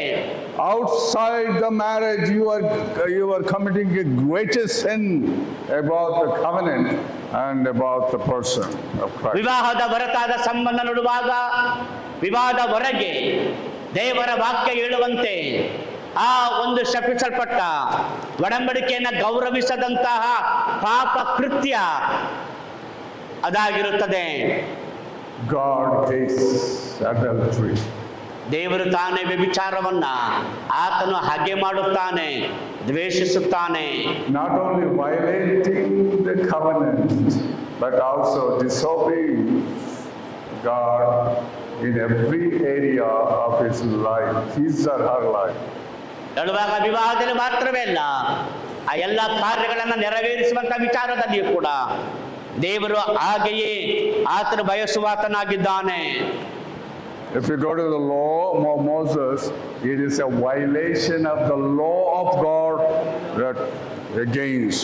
Outside the marriage, you are committing a greatest sin about the covenant and about the person of Christ. ವಿವಾಹದ ಹೊರತಾದ ಸಂಬಂಧ ನೋಡುವಾಗ ವಿವಾಹದ ಹೊರಗೆ ದೇವರ ವಾಕ್ಯ ಹೇಳುವಂತೆ ಆ ಒಂದು ಶಪಿಸಲ್ಪಟ್ಟ ಒಡಂಬಡಿಕೆಯನ್ನು ಗೌರವಿಸದಂತಹ ಪಾಪ ಕೃತ್ಯ ಅದಾಗಿರುತ್ತದೆ. God hates adultery. ದೇವರು ತಾನೇ ವ್ಯಭಿಚಾರವನ್ನ ಆತನು ಹಾಗೆ ಮಾಡುತ್ತಾನೆ, ದ್ವೇಷಿಸುತ್ತಾನೆ. Not only violating the covenant, but also disobeying God in every area of his life, his or her life. ಹೇಳುವಾಗ ವಿವಾಹದಲ್ಲಿ ಮಾತ್ರವೇ ಅಲ್ಲ, ಆ ಎಲ್ಲ ಕಾರ್ಯಗಳನ್ನು ನೆರವೇರಿಸುವಂತ ವಿಚಾರದಲ್ಲಿಯೂ ಕೂಡ ದೇವರು ಹಾಗೆಯೇ ಆತನು ಬಯಸುವಾತನಾಗಿದ್ದಾನೆ. If you go to the law of Moses, it is a violation of the law of God that against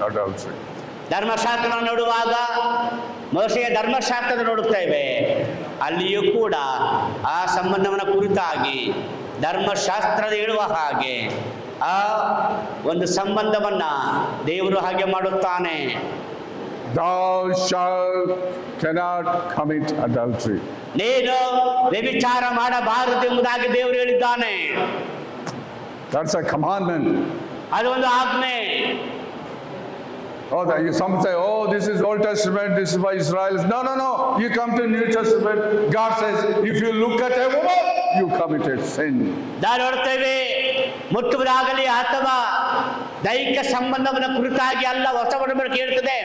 adultery. ಧರ್ಮಶಾಸ್ತ್ರ ನೋಡುವಾಗ ಮೋಶೆಯ ಧರ್ಮಶಾಸ್ತ್ರದ ನೋಡುತ್ತೇವೆ, ಅಲ್ಲಿಯೂ ಕೂಡ ಆ ಸಂಬಂಧವನ್ನ ಕುರಿತಾಗಿ ಧರ್ಮಶಾಸ್ತ್ರದ ಹೇಳುವ ಹಾಗೆ ಆ ಒಂದು ಸಂಬಂಧವನ್ನ ದೇವರು ಹಾಗೆ ಮಾಡುತ್ತಾನೆ. Thou shalt cannot commit adultery. ನೀನು ವ್ಯಭಿಚಾರ ಮಾಡಬಾರದು ಎಂಬುದಾಗಿ ದೇವರು ಹೇಳಿದ್ದಾನೆ. That's a commandment. ಅದು ಒಂದು ಆಜ್ಞೆ. Oh, some say, oh, this is Old Testament, this is by Israel. No, no, no. You come to New Testament. God says, if you look at a woman, you committed sin. ನೋಡುತ್ತೇವೆ, ಮುಟ್ಟುವುದಾಗಲಿ ಅಥವಾ ದೈಹಿಕ ಸಂಬಂಧವನ್ನು ಕುರಿತಾಗಿ ಅಲ್ಲ, ಹೊಸ ಒಡಂಬಡಿಕೆ ಹೇಳ್ತದೆ,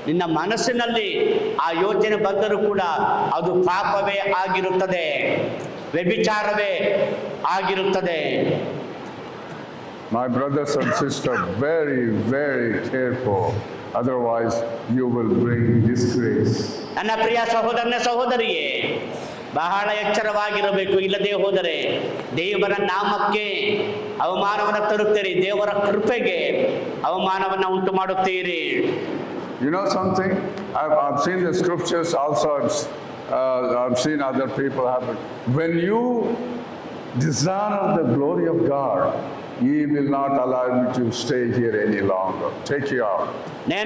ನಿನ್ನ ಮನಸ್ಸಿನಲ್ಲಿ ಆ ಯೋಚನೆ ಬಂದರೂ ಕೂಡ ಅದು ಪಾಪವೇ ಆಗಿರುತ್ತದೆ, ವ್ಯಭಿಚಾರವೇ ಆಗಿರುತ್ತದೆ. My brothers and sisters, very, very careful. Otherwise, you will bring disgrace. ನನ್ನ ಪ್ರಿಯ ಸಹೋದರನ ಸಹೋದರಿಯೇ, ಬಹಳ ಎಚ್ಚರವಾಗಿರಬೇಕು. ಇಲ್ಲದೆ ಹೋದರೆ ದೇವರ ನಾಮಕ್ಕೆ ಅವಮಾನವನ್ನು ತರುತ್ತೀರಿ, ದೇವರ ಕೃಪೆಗೆ ಅವಮಾನವನ್ನು ಉಂಟು ಮಾಡುತ್ತೀರಿ. You know something? I've seen the scriptures also. I've seen other people have it. When you dishonor the glory of God, He will not allow you to stay here any longer. Take you out.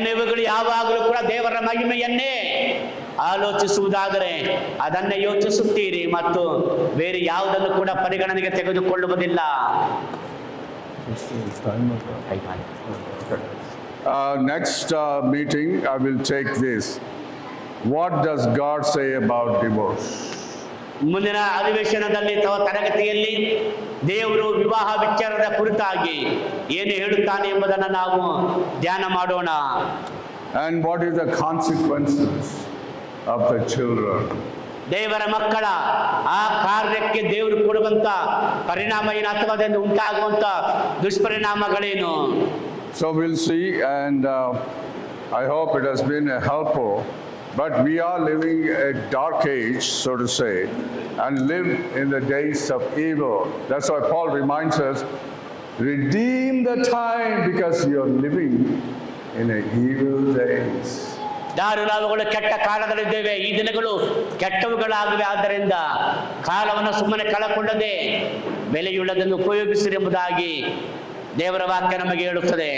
ನೀವುಗಳು ಯಾವಾಗಲೂ ಕೂಡ ದೇವರ ಮಹಿಮೆಯನ್ನೇ ಆಲೋಚಿಸುವುದಾದರೆ ಅದನ್ನೇ ಯೋಚಿಸುತ್ತೀರಿ ಮತ್ತು ಬೇರೆ ಯಾವುದನ್ನು ಕೂಡ ಪರಿಗಣನೆಗೆ ತೆಗೆದುಕೊಳ್ಳುವುದಿಲ್ಲ. Next meeting, I will take this. What does God say about divorce? ಮುಂದಿನ ಅಧಿವೇಶನದಲ್ಲಿ ಅಥವಾ ತರಗತಿಯಲ್ಲಿ ದೇವರು ವಿವಾಹ ವಿಚಾರದ ಕುರಿತಾಗಿ ಏನು ಹೇಳುತ್ತಾನೆ ಎಂಬುದನ್ನು ನಾವು ಧ್ಯಾನ ಮಾಡೋಣ. And what is the consequences of the children? ದೇವರ ಮಕ್ಕಳ ಆ ಕಾರ್ಯಕ್ಕೆ ದೇವರು ಕೊಡುವಂತ ಪರಿಣಾಮ ಏನು ಅಥವಾ ಅದರಿಂದ ಉಂಟಾಗುವಂತ ದುಷ್ಪರಿಣಾಮಗಳೇನು? So we'll see, and I hope it has been helpful. But we are living a dark age, so to say, and live in the days of evil. That's why Paul reminds us, redeem the time because you are living in a evil days. ನಾವುಗಳು ಕೆಟ್ಟ ಕಾಲದಲ್ಲಿದ್ದೇವೆ, ಈ ದಿನಗಳು ಕೆಟ್ಟವುಗಳಾಗಿವೆ. ಆದ್ದರಿಂದ ಕಾಲವನ್ನು ಸುಮ್ಮನೆ ಕಳಕೊಳ್ಳದೆ ಬೆಲೆಯುಳ್ಳದನ್ನು ಉಪಯೋಗಿಸಿರಿ ಎಂಬುದಾಗಿ ದೇವರ ವಾಕ್ಯ ನಮಗೆ ಹೇಳುತ್ತದೆ.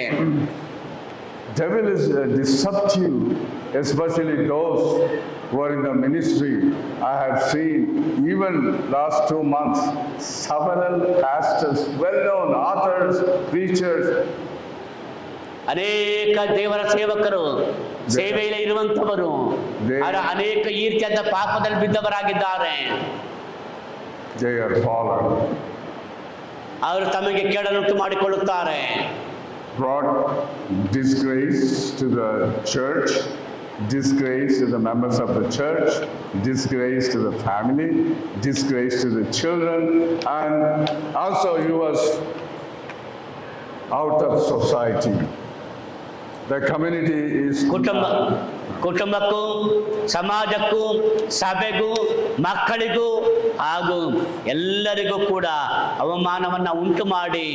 Devil is deceptive, especially those who are in the ministry. I have seen even last 2 months, several pastors, well-known authors, preachers. ಅನೇಕ ದೇವರ ಸೇವಕರು ಸೇವೆಯಲ್ಲಿ ಇರುವಂತವರು ಅನೇಕ ಈ ರೀತಿಯಾದ ಪಾಪದಲ್ಲಿ ಬಿದ್ದವರಾಗಿದ್ದಾರೆ. They are fallen. ಅವರು ತಮಗೆ ಕೇಡನ್ನುಂಟು ಮಾಡಿಕೊಳ್ಳುತ್ತಾರೆ. Brought disgrace to the church, disgrace to the members of the church, disgrace to the family, disgrace to the children, and also he was out of society. The community is ಕುಟುಂಬಕ್ಕೂ ಸಮಾಜಕ್ಕೂ ಸಭೆಗೂ ಮಕ್ಕಳಿಗೂ ಹಾಗೂ ಎಲ್ಲರಿಗೂ ಕೂಡ ಅವಮಾನವನ್ನ ಉಂಟು ಮಾಡಿ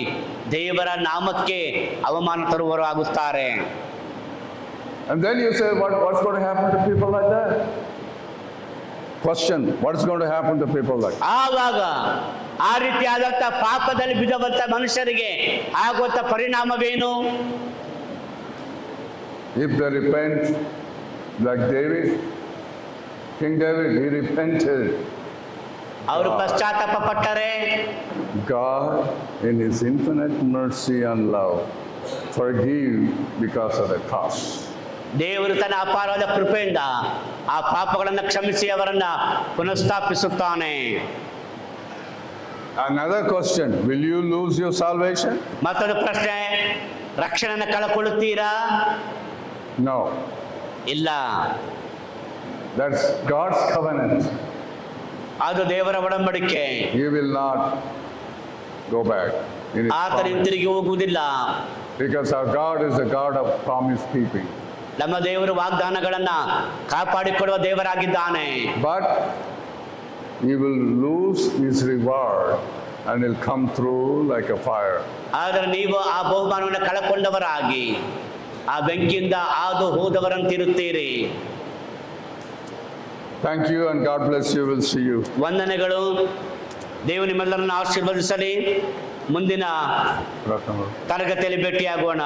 ದೇವರ ನಾಮಕ್ಕೆ ಅವಮಾನ ತರುವವರು ಆಗುತ್ತಾರೆ. And then you say, what's going to happen to people like that? Question, what's going to happen to people like that? ಆವಾಗ ಆ ರೀತಿಯಾದಂಥ ಪಾಪದಲ್ಲಿ ಬಿದ್ದವಂತ ಮನುಷ್ಯರಿಗೆ ಆಗುವಂತ ಪರಿಣಾಮವೇನು? If they repent, like David, King David, he repented. ಅವರು ಪಶ್ಚಾತ್ತಾಪ ಪಟ್ಟರೆ God, in His infinite mercy and love, forgive because of the cost. ದೇವರು ತನ್ನ ಅಪಾರವಾದ ಕೃಪೆಯಿಂದ ಆ ಪಾಪಗಳನ್ನು ಕ್ಷಮಿಸಿ ಅವರನ್ನ ಪುನಃಸ್ಥಾಪಿಸುತ್ತಾನೆ. Another question, will you lose your salvation? ಮತ್ತೊಂದು ಪ್ರಶ್ನೆ, ರಕ್ಷಣೆಯನ್ನು ಕಳಕೊಳ್ಳುತ್ತೀರಾ? No. ಇಲ್ಲ. That's God's covenant. ಅದು ದೇವರ ಒಡಂಬಡಿಕೆ. He will not go back. ಆತನ ಹಿಂತಿರುಗಿ ಹೋಗುವುದಿಲ್ಲ. Because our God is a God of promise keeping. ನಮ್ಮ ದೇವರು ವಾಗ್ದಾನಗಳನ್ನ ಕಾಪಾಡಿಕೊಳ್ಳುವ ದೇವರಾಗಿದ್ದಾನೆ. But he will lose his reward and he'll come through like a fire. ಆದರೆ ನೀವು ಆ ಬಹುಮಾನವನ್ನು ಕಳಕೊಂಡವರಾಗಿ ಆ ಬೆಂಕಿಯಿಂದ ಹಾದು ಹೋದವರಂತಿರುತ್ತೀರಿ. Thank you and God bless you. We'll see you. ವಂದನೆಗಳು. ದೇವರು ನಿಮ್ಮೆಲ್ಲರನ್ನು ಆಶೀರ್ವದಿಸಲಿ. ಮುಂದಿನ ತರಗತಿಯಲ್ಲಿ ಭೇಟಿಯಾಗೋಣ.